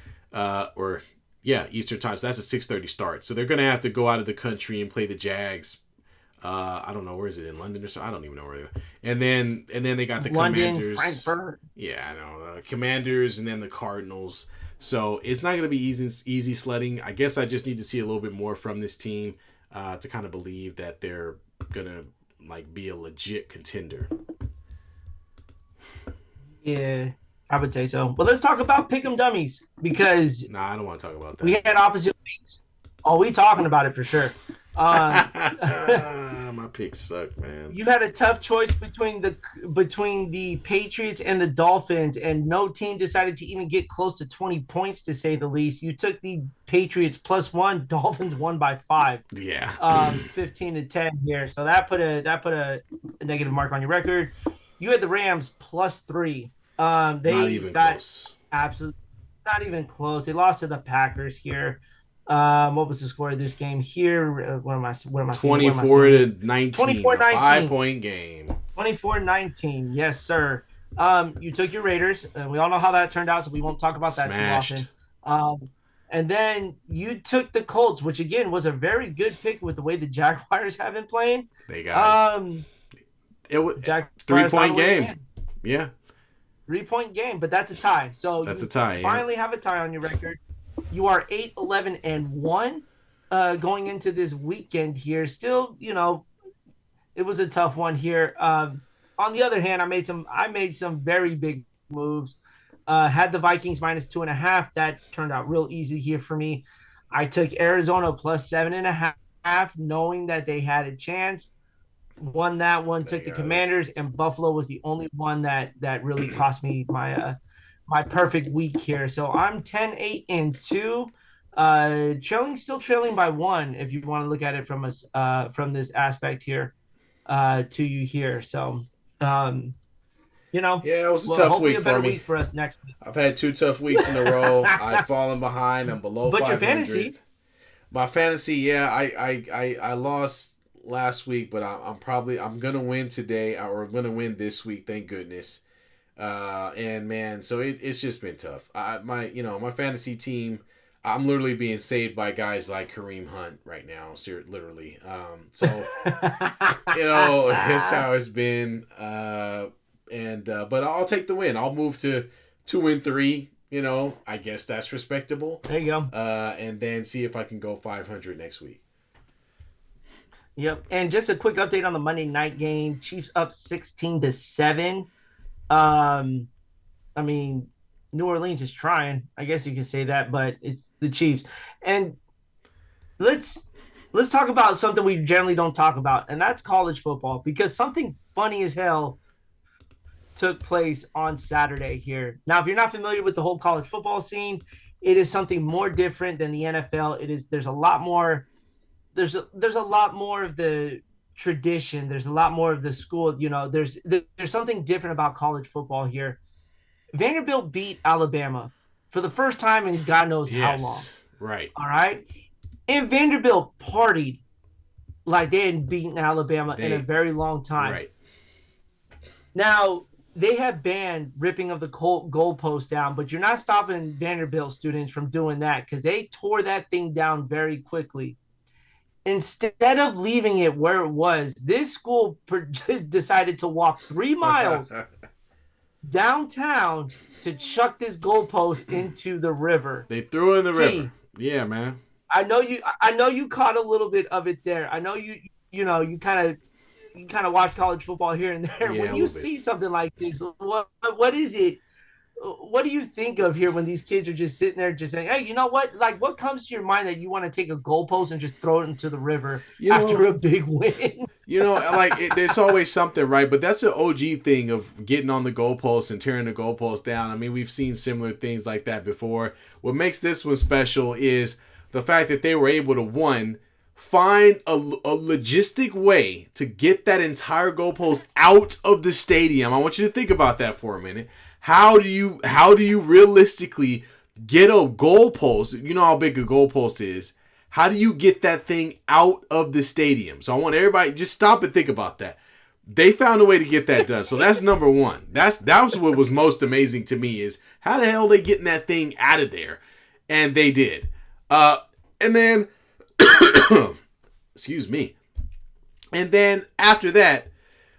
Eastern time. So that's a 6:30 start. So they're gonna have to go out of the country and play the Jags. I don't know, where is it, in London or so? I don't even know where. And then they got the London, Commanders. Frankfurt. Yeah, I know, Commanders, and then the Cardinals. So it's not going to be easy sledding. I guess I just need to see a little bit more from this team to kind of believe that they're gonna be a legit contender. Yeah, I would say so. But let's talk about pick'em dummies because Nah, I don't want to talk about that. we had opposite weeks. Oh, we talking about it for sure. My picks suck, man. You had a tough choice between the Patriots and the Dolphins, and no team decided to even get close to 20 points, to say the least. You took the Patriots +1, Dolphins won by 5. Yeah. 15-10 here. So that put a negative mark on your record. You had the Rams +3. They Not even got close. absolutely not even close. They lost to the Packers here. What was the score of this game here? What am I 24-19. 24-19. 5-point game. 24-19. Yes, sir. You took your Raiders, and we all know how that turned out, so we won't talk about that Smashed. too often. And then you took the Colts, which again was a very good pick with the way the Jaguars have been playing. They got it was 3-point game. Yeah. 3-point game, but that's a tie. So That's you a tie. finally have a tie on your record. You are 8-11-1 going into this weekend here. Still, it was a tough one here. On the other hand, I made some very big moves. Had the Vikings -2.5. That turned out real easy here for me. I took Arizona +7.5, knowing that they had a chance. Won that one. Took the Commanders, and Buffalo was the only one that really cost me my perfect week here. So I'm 10-8-2, still trailing by 1 if you want to look at it from this aspect here to you here. So yeah, it was a tough week for me. Week for us next week. I've had 2 tough weeks in a row. I've fallen behind. I'm below 500. But your fantasy? My fantasy, yeah, I lost last week, but I'm gonna win today, or I'm gonna win this week. Thank goodness. And man, so it's just been tough. My fantasy team, I'm literally being saved by guys like Kareem Hunt right now, literally. So that's how it's been. But I'll take the win. I'll move to 2-3. I guess that's respectable. There you go. And then see if I can go 500 next week. Yep. And just a quick update on the Monday night game. Chiefs up 16-7. New Orleans is trying. I guess you could say that, but it's the Chiefs. And let's talk about something we generally don't talk about, and that's college football, because something funny as hell took place on Saturday here. Now, if you're not familiar with the whole college football scene, it is something more different than the NFL. There's a lot more of the tradition. There's a lot more of the school. There's something different about college football here. Vanderbilt beat Alabama for the first time in God knows how long. Right. All right. And Vanderbilt partied like they hadn't beaten Alabama in a very long time. Right. Now, they have banned ripping of the goalpost down, but you're not stopping Vanderbilt students from doing that, because they tore that thing down very quickly. Instead of leaving it where it was, this school decided to walk 3 miles downtown to chuck this goalpost into the river. They threw it in the river. Yeah, man. I know you caught a little bit of it there. I know you kind of kind of watch college football here and there. Yeah, When a you little bit. see something like this, what is it? What do you think of here when these kids are just sitting there just saying, hey, you know what? Like, what comes to your mind that you want to take a goalpost and just throw it into the river You after know, a big win? there's always something, right? But that's an OG thing of getting on the goalpost and tearing the goalpost down. I mean, we've seen similar things like that before. What makes this one special is the fact that they were able to, one, find a logistic way to get that entire goalpost out of the stadium. I want you to think about that for a minute. How do you realistically get a goalpost? You know how big a goalpost is. How do you get that thing out of the stadium? So I want everybody just stop and think about that. They found a way to get that done. So that's number one. That was what was most amazing to me is how the hell they getting that thing out of there, and they did. And then, excuse me. And then after that,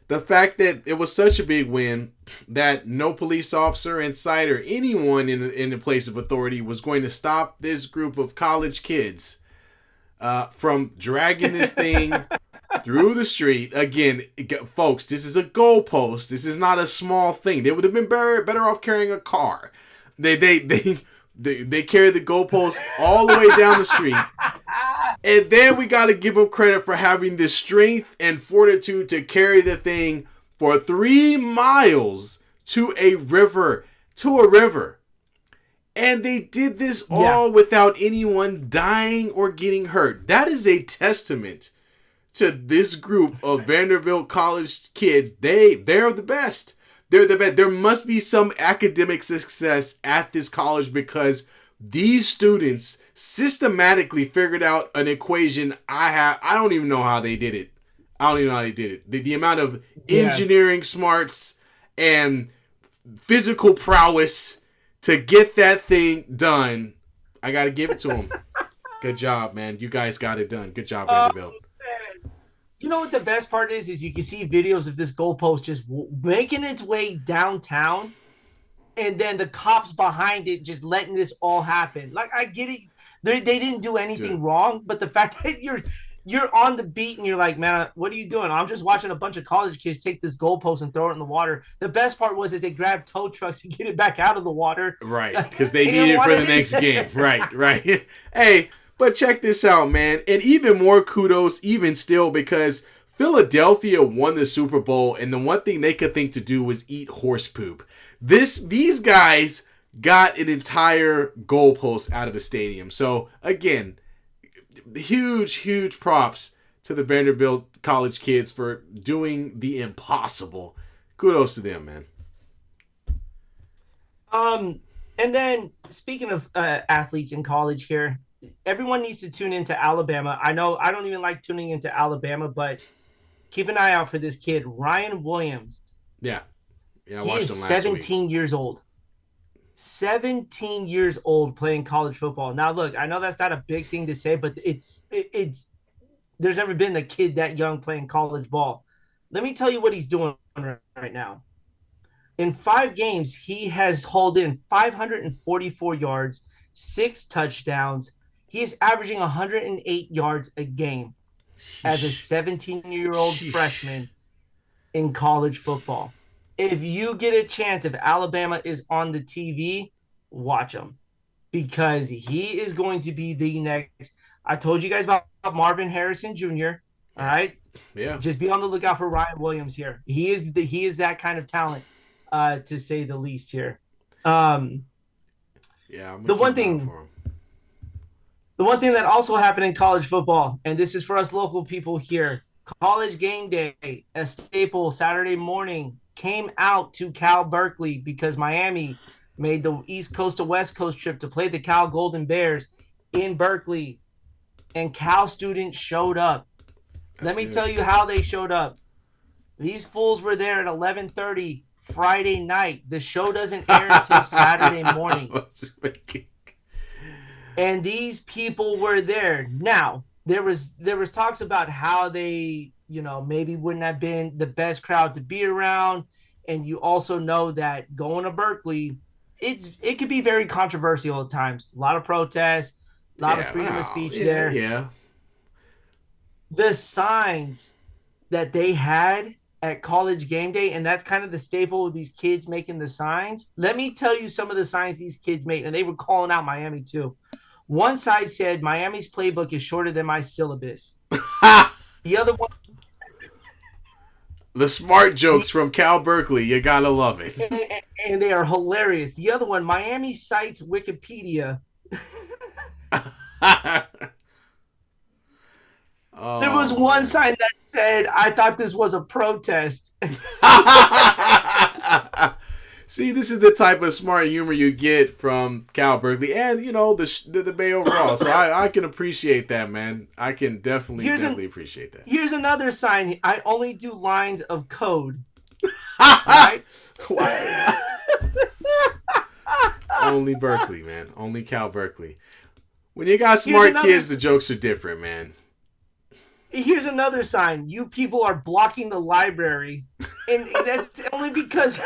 the fact that it was such a big win that no police officer in sight or anyone in the place of authority was going to stop this group of college kids from dragging this thing through the street. Again, folks, this is a goalpost. This is not a small thing. They would have been better off carrying a car. They carried the goalpost all the way down the street. And then we got to give them credit for having the strength and fortitude to carry the thing for 3 miles to a river. And they did this all without anyone dying or getting hurt. That is a testament to this group of Vanderbilt college kids. They're the best. They're the best. There must be some academic success at this college because these students systematically figured out an equation I don't even know how they did it. The amount of engineering smarts and physical prowess to get that thing done. I got to give it to them. Good job, man. You guys got it done. Good job, Vanderbilt. You know what the best part is you can see videos of this goalpost just making its way downtown, and then the cops behind it just letting this all happen. Like, I get it. They didn't do anything wrong, but the fact that you're on the beat and you're like, man, what are you doing? I'm just watching a bunch of college kids take this goalpost and throw it in the water. The best part was they grabbed tow trucks to get it back out of the water. Right, because they need it for the next game. Right. Hey, but check this out, man. And even more kudos, even still, because Philadelphia won the Super Bowl, and the one thing they could think to do was eat horse poop. These guys got an entire goalpost out of the stadium. So, again, huge props to the Vanderbilt college kids for doing the impossible. Kudos to them, man. And then, speaking of athletes in college here, everyone needs to tune into Alabama. I know I don't even like tuning into Alabama, but keep an eye out for this kid, Ryan Williams. Yeah, I he watched is him last 17 years old. 17 years old playing college football. Now, look, I know that's not a big thing to say, but it's there's never been a kid that young playing college ball. Let me tell you what he's doing right now. In 5 games, he has hauled in 544 yards, 6 touchdowns. He is averaging 108 yards a game as a 17-year-old freshman in college football. If you get a chance, if Alabama is on the TV, watch him, because he is going to be the next. I told you guys about Marvin Harrison Jr. All right, just be on the lookout for Ryan Williams here. He is that kind of talent, to say the least here. I'm the one thing that also happened in college football, and this is for us local people here, College Game Day, a staple Saturday morning, came out to Cal Berkeley because Miami made the East Coast to West Coast trip to play the Cal Golden Bears in Berkeley, and Cal students showed up. Let me tell you how they showed up. These fools were there at 11:30 Friday night. The show doesn't air until Saturday morning. And these people were there. Now, there was talks about how they, maybe wouldn't have been the best crowd to be around. And you also know that going to Berkeley, it could be very controversial at times. A lot of protests, a lot of freedom of speech there. Yeah. The signs that they had at college game day, and that's kind of the staple of these kids making the signs. Let me tell you some of the signs these kids made, and they were calling out Miami too. One side said Miami's playbook is shorter than my syllabus. The other one, The smart jokes from Cal Berkeley, you gotta love it. and they are hilarious. The other one, Miami cites Wikipedia. There was one sign that said, I thought this was a protest. See, this is the type of smart humor you get from Cal Berkeley and, the Bay overall. So I can appreciate that, man. I can definitely appreciate that. Here's another sign. I only do lines of code. Right? Only Berkeley, man. Only Cal Berkeley. When you got smart kids, the jokes are different, man. Here's another sign. You people are blocking the library. And that's only because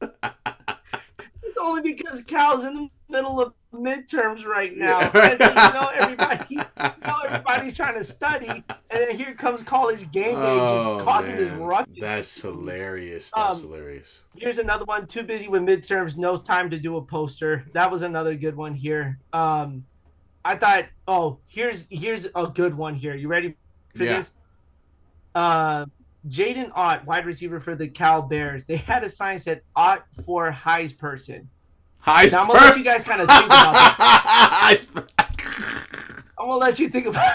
it's only because Cal's in the middle of midterms right now. And everybody's trying to study, and then here comes college game day just causing this ruckus. That's hilarious. Hilarious. Here's another one. Too busy with midterms, no time to do a poster. That was another good one here. I thought, here's a good one here. You ready for this? Jaden Ott, wide receiver for the Cal Bears. They had a sign that said Ott for Heis person. Heis now, I'm going to let you guys kind of think about that. I'm going to let you think about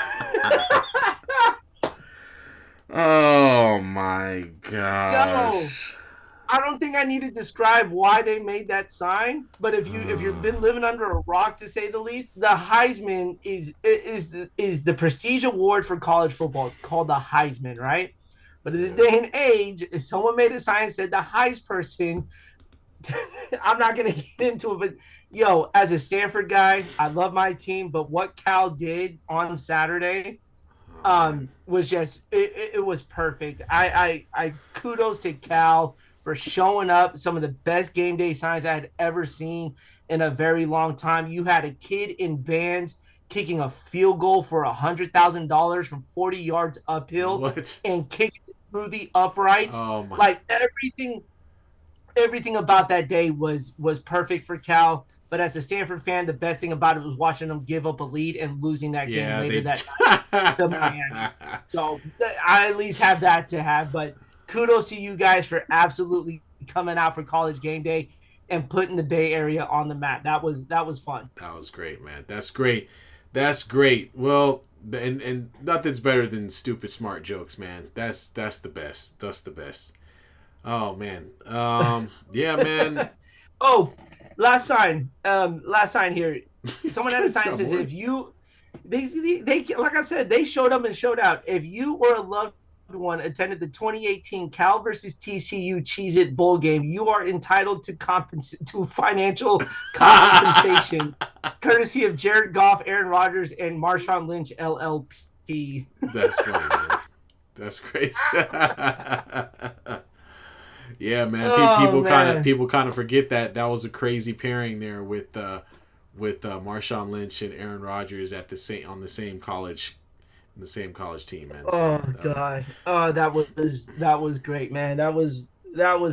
it. Oh, my gosh. I don't think I need to describe why they made that sign, but if you've been living under a rock, to say the least, the Heisman is the prestige award for college football. It's called the Heisman, right? But in this day and age, if someone made a sign and said the Heis person, I'm not gonna get into it, but as a Stanford guy, I love my team, but what Cal did on Saturday was just it was perfect. I kudos to Cal for showing up. Some of the best game day signs I had ever seen in a very long time. You had a kid in Vans kicking a field goal for $100,000 from 40 yards uphill and kicking it through the uprights. Oh my. Like everything about that day was perfect for Cal. But as a Stanford fan, the best thing about it was watching them give up a lead and losing that game later that night to Miami. So I at least have that to have. But kudos to you guys for absolutely coming out for college game day and putting the Bay Area on the map. That was fun. That was great, man. That's great. Well, and nothing's better than stupid smart jokes, man. That's the best. That's the best. Oh man. Yeah, man. Last sign here. Someone had a sign that says if you they like I said, they showed up and showed out. If you or a loved one attended the 2018 Cal versus TCU Cheez-It Bowl game, you are entitled to financial compensation, courtesy of Jared Goff, Aaron Rodgers, and Marshawn Lynch LLP. That's funny, man. That's crazy. Yeah, man. People kind of forget that was a crazy pairing there with Marshawn Lynch and Aaron Rodgers on the same college team, man. God. That was great, man. That was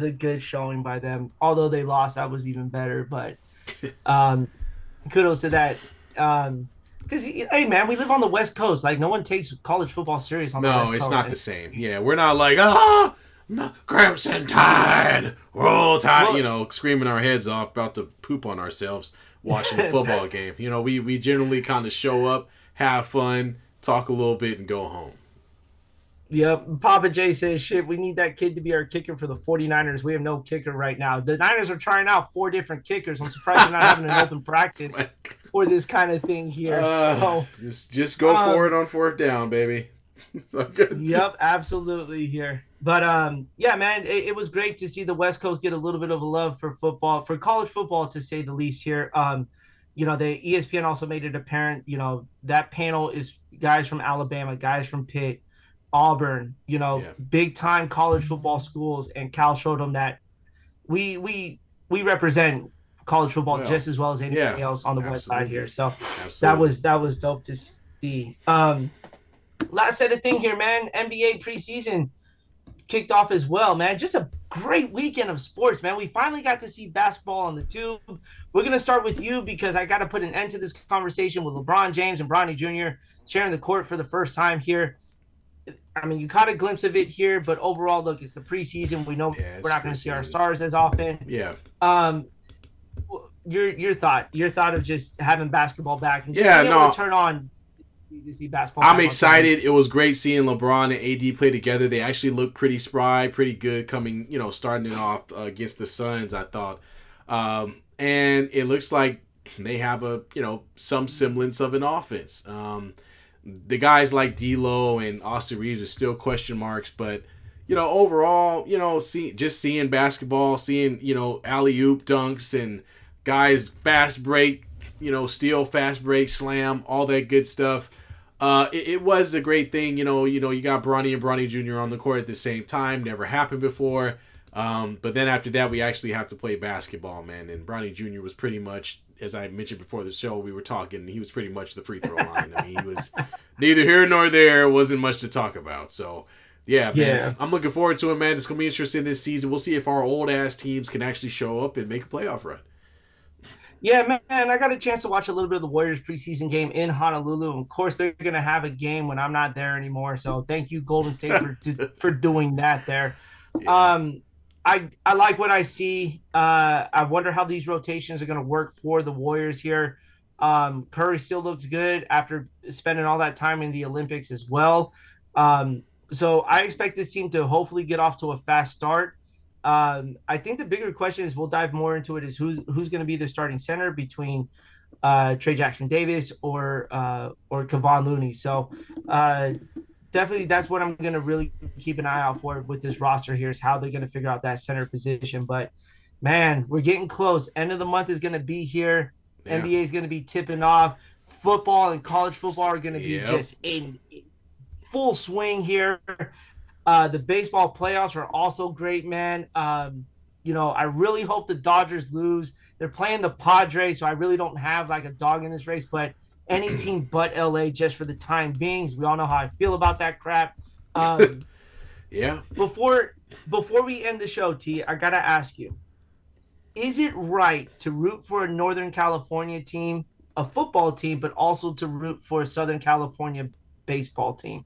a good showing by them. Although they lost, that was even better. But kudos to that. Because hey, man, we live on the West Coast. Like no one takes college football serious on the West Coast. No, it's not the same. Yeah, we're not like Crimson Tide, Roll Tide. Screaming our heads off, about to poop on ourselves watching a football game. We generally kind of show up, have fun, talk a little bit, and go home. Yep. Papa J says, shit, we need that kid to be our kicker for the 49ers. We have no kicker right now. The Niners are trying out 4 different kickers. I'm surprised they're not having an open practice for this kind of thing here. Just go for it on 4th down, baby. So good. Yep, absolutely here. But yeah, man, it was great to see the West Coast get a little bit of a love for football, for college football, to say the least here. The ESPN also made it apparent, that panel is guys from Alabama, guys from Pitt, Auburn, big time college football schools, and Cal showed them that we represent college football just as well as anything else on the West side here. So that was dope to see. Last set of thing here, man. NBA preseason kicked off as well, man. Just a great weekend of sports, man. We finally got to see basketball on the tube. We're going to start with you because I got to put an end to this conversation with LeBron James and Bronny Jr. sharing the court for the first time here. I mean, you caught a glimpse of it here, but overall, look, it's the preseason. We know we're not going to see our stars as often. Yeah. Your thought of just having basketball back and just being able to turn on to see basketball. I'm excited. It was great seeing LeBron and AD play together. They actually looked pretty spry, pretty good coming, starting it off against the Suns, I thought. And it looks like they have some semblance of an offense. The guys like D'Lo and Austin Reeves are still question marks, but overall, seeing basketball, seeing alley-oop dunks and guys fast break, steal, fast break, slam, all that good stuff. It was a great thing. You got Bronny and Bronny Jr. on the court at the same time. Never happened before. But then after that, we actually have to play basketball, man. And Bronny Jr. was pretty much, as I mentioned before the show, we were talking, he was pretty much the free throw line. I mean, he was neither here nor there. Wasn't much to talk about. So, yeah, man, I'm looking forward to it, man. It's going to be interesting this season. We'll see if our old-ass teams can actually show up and make a playoff run. Yeah, man, I got a chance to watch a little bit of the Warriors preseason game in Honolulu. Of course, they're going to have a game when I'm not there anymore. So thank you, Golden State, for doing that there. Yeah. I like what I see. I wonder how these rotations are going to work for the Warriors here. Curry still looks good after spending all that time in the Olympics as well. So I expect this team to hopefully get off to a fast start. I think the bigger question is, we'll dive more into it, is who's going to be the starting center between Trey Jackson-Davis or Kevon Looney. So definitely that's what I'm going to really keep an eye out for with this roster here, is how they're going to figure out that center position. But, man, we're getting close. End of the month is going to be here. Yeah. NBA is going to be tipping off. Football and college football are going to be just in full swing here. The baseball playoffs are also great, man. I really hope the Dodgers lose. They're playing the Padres, so I really don't have like a dog in this race, but any team but LA just for the time being. We all know how I feel about that crap. Yeah. Before we end the show, T, I got to ask you, is it right to root for a Northern California team, a football team, but also to root for a Southern California baseball team?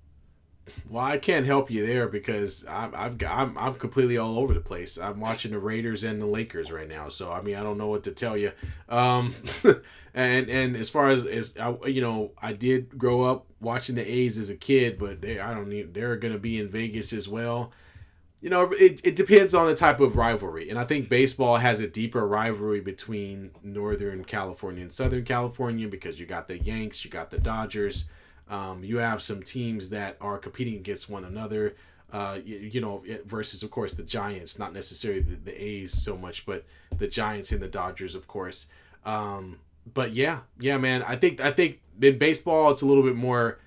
Well, I can't help you there because I'm completely all over the place. I'm watching the Raiders and the Lakers right now, so I mean I don't know what to tell you. And as far as I did grow up watching the A's as a kid, but they're going to be in Vegas as well. It depends on the type of rivalry, and I think baseball has a deeper rivalry between Northern California and Southern California because you got the Yanks, you got the Dodgers. You have some teams that are competing against one another, versus, of course, the Giants, not necessarily the A's so much, but the Giants and the Dodgers, of course. But yeah, man, I think in baseball, it's a little bit more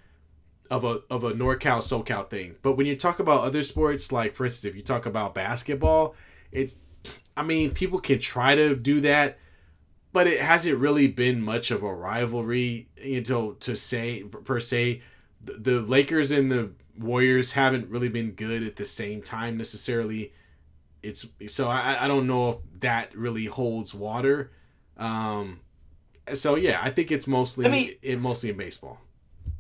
of a NorCal, SoCal thing. But when you talk about other sports, like, for instance, if you talk about basketball, people can try to do that, but it hasn't really been much of a rivalry per se. The Lakers and the Warriors haven't really been good at the same time necessarily. I don't know if that really holds water. So yeah, I think it's mostly in baseball.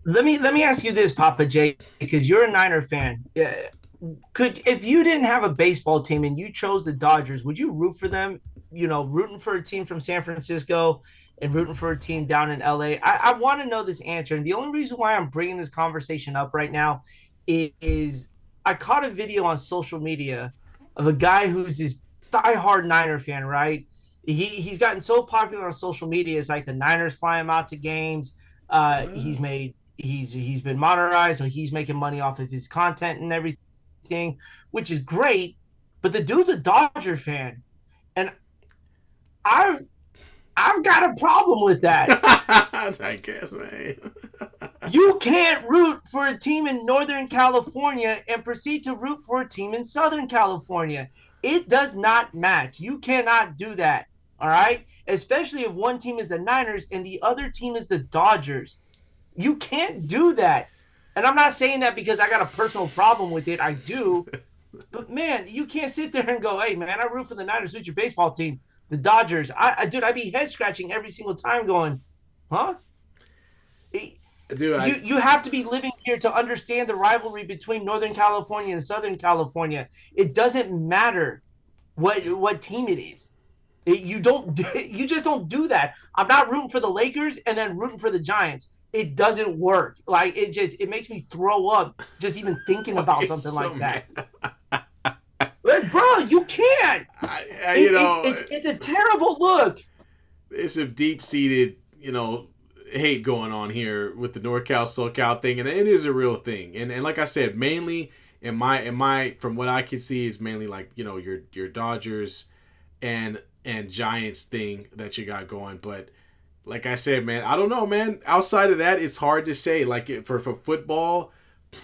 Let me ask you this, Papa J, because you're a Niner fan. If you didn't have a baseball team and you chose the Dodgers, would you root for them? Rooting for a team from San Francisco and rooting for a team down in LA. I want to know this answer. And the only reason why I'm bringing this conversation up right now is I caught a video on social media of a guy who's this diehard Niner fan, right? He's gotten so popular on social media. It's like the Niners fly him out to games. He's been monetized, so he's making money off of his content and everything, which is great. But the dude's a Dodger fan. And I've got a problem with that. I guess, man. You can't root for a team in Northern California and proceed to root for a team in Southern California. It does not match. You cannot do that, all right? Especially if one team is the Niners and the other team is the Dodgers. You can't do that. And I'm not saying that because I got a personal problem with it. I do. But, man, you can't sit there and go, hey, man, I root for the Niners. Who's your baseball team? The Dodgers. Dude, I'd be head-scratching every single time going, huh? Dude, You have to be living here to understand the rivalry between Northern California and Southern California. It doesn't matter what team it is. You just don't do that. I'm not rooting for the Lakers and then rooting for the Giants. It doesn't work. Like it makes me throw up just even thinking about something so like that. Like, bro, you can't. It's a terrible look. There's some deep-seated, hate going on here with the NorCal SoCal thing, and it is a real thing. And like I said, mainly in my from what I can see is mainly like your Dodgers and Giants thing that you got going. But like I said, man, I don't know, man. Outside of that, it's hard to say. Like for football,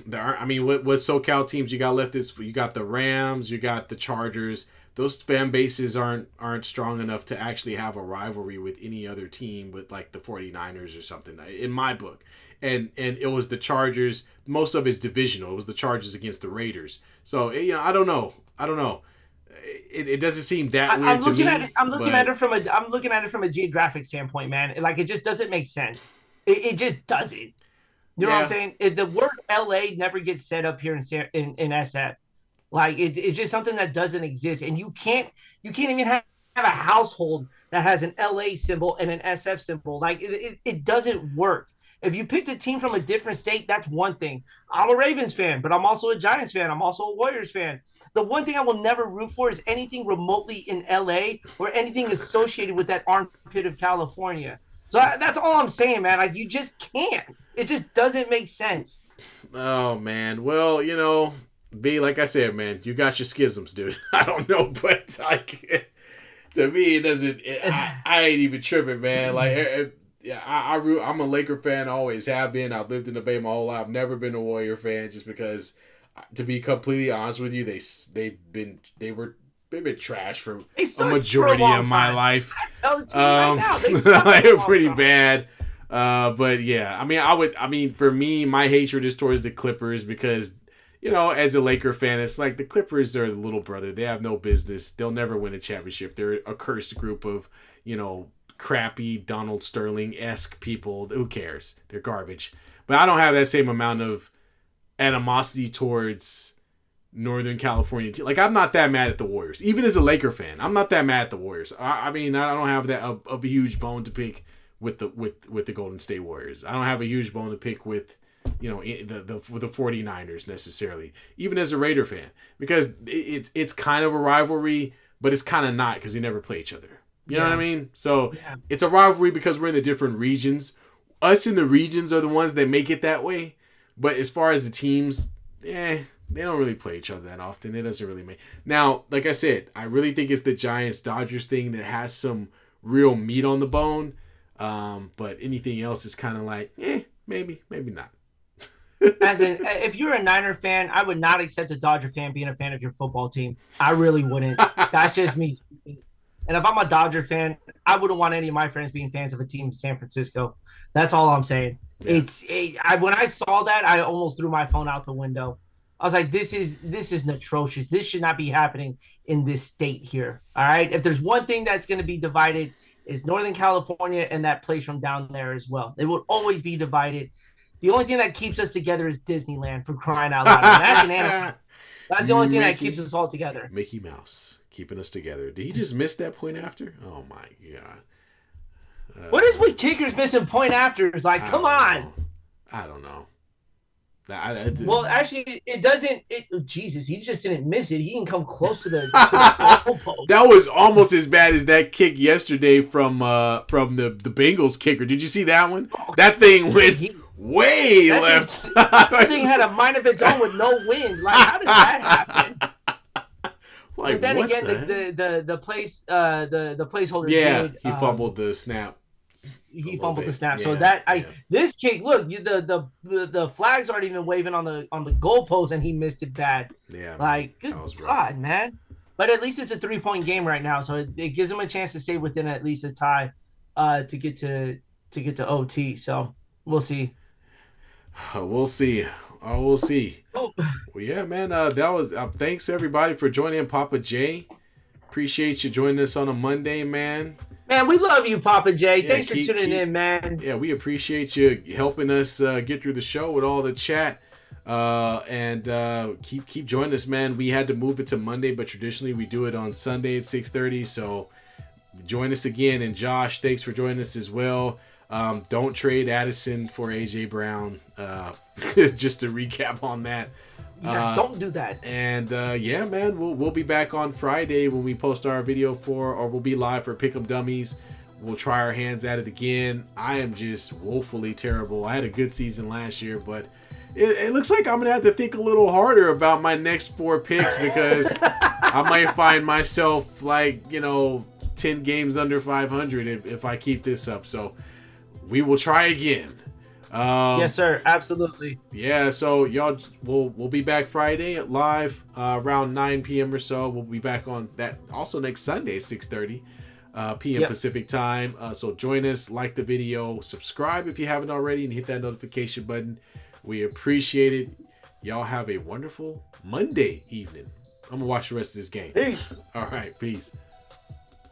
what SoCal teams you got left is you got the Rams, you got the Chargers. Those fan bases aren't strong enough to actually have a rivalry with any other team, with like the 49ers or something, in my book. And it was the Chargers. Most of it's divisional. It was the Chargers against the Raiders. So I don't know. It doesn't seem that weird to me. I'm looking at it from a geographic standpoint, man. Like, it just doesn't make sense. It just doesn't. You know what I'm saying? The word LA never gets said up here in SF. Like, it's just something that doesn't exist, and you can't even have a household that has an LA symbol and an SF symbol. Like, it doesn't work. If you picked a team from a different state, that's one thing. I'm a Ravens fan, but I'm also a Giants fan. I'm also a Warriors fan. The one thing I will never root for is anything remotely in LA or anything associated with that armpit of California. So that's all I'm saying, man. Like, you just can't. It just doesn't make sense. Oh, man. Well, B, like I said, man, you got your schisms, dude. I don't know, but like, to me, it doesn't. I ain't even tripping, man. Like, I'm a Laker fan. I always have been. I've lived in the Bay my whole life. I've never been a Warrior fan, just because. To be completely honest with you, they've been trash for a majority of my life. They were pretty bad. But yeah, for me, my hatred is towards the Clippers because. As a Laker fan, it's like the Clippers are the little brother. They have no business. They'll never win a championship. They're a cursed group of, crappy Donald Sterling-esque people. Who cares? They're garbage. But I don't have that same amount of animosity towards Northern California. Like, I'm not that mad at the Warriors. Even as a Laker fan, I'm not that mad at the Warriors. I don't have that a huge bone to pick with the Golden State Warriors. I don't have a huge bone to pick with the 49ers necessarily, even as a Raider fan, because it's kind of a rivalry, but it's kind of not because they never play each other. You know what I mean? So it's a rivalry because we're in the different regions. Us in the regions are the ones that make it that way. But as far as the teams, they don't really play each other that often. It doesn't really make. Now, like I said, I really think it's the Giants-Dodgers thing that has some real meat on the bone. But anything else is kind of like, maybe not. If you're a Niner fan, I would not accept a Dodger fan being a fan of your football team. I really wouldn't. That's just me. And if I'm a Dodger fan, I wouldn't want any of my friends being fans of a team in San Francisco. That's all I'm saying. Yeah. When I saw that, I almost threw my phone out the window. I was like, this is atrocious. This should not be happening in this state here. All right. If there's one thing that's going to be divided, is Northern California and that place from down there as well. They will always be divided. The only thing that keeps us together is Disneyland, for crying out loud. That's an animal. That's the only thing that keeps us all together. Mickey Mouse keeping us together. Did he just miss that point after? Oh my god. What is with kickers missing point afters? Like, come on. I don't know. Well, actually, it doesn't. Jesus, he just didn't miss it. He didn't come close to the goalpost. That was almost as bad as that kick yesterday from the Bengals kicker. Did you see that one? That thing went way left. That thing had a mind of its own with no wind. Like, how did that happen? Like, but then again, the placeholder. Yeah, he fumbled the snap. He fumbled the snap. Yeah, so this kick, look, the flags aren't even waving on the goalpost, and he missed it bad. Yeah, like, good God, man. But at least it's a 3-point game right now, so it gives him a chance to stay within at least a tie, to get to OT. So we'll see. We'll see. We'll see. Oh, Well, yeah, man. That was. Thanks everybody for joining Papa J. Appreciate you joining us on a Monday, man. man, we love you, Papa J. Yeah, Thanks for tuning in, man. Yeah, we appreciate you helping us get through the show with all the chat. And keep joining us, man. We had to move it to Monday, but traditionally we do it on Sunday at 6:30. So join us again. And Josh, thanks for joining us as well. Don't trade Addison for AJ Brown. Just to recap on that. Don't do that. And yeah, man, we'll be back on Friday when we post our video or we'll be live for Pick'em Dummies. We'll try our hands at it again. I am just woefully terrible. I had a good season last year, but it looks like I'm gonna have to think a little harder about my next 4 picks because I might find myself 10 games under 500 if I keep this up. So we will try again. Yes, sir. Absolutely. Yeah, so y'all, we'll be back Friday live around 9 p.m. or so. We'll be back on that also next Sunday, 6:30 p.m. Pacific time. So join us, like the video, subscribe if you haven't already, and hit that notification button. We appreciate it. Y'all have a wonderful Monday evening. I'm gonna watch the rest of this game. Peace. All right, peace.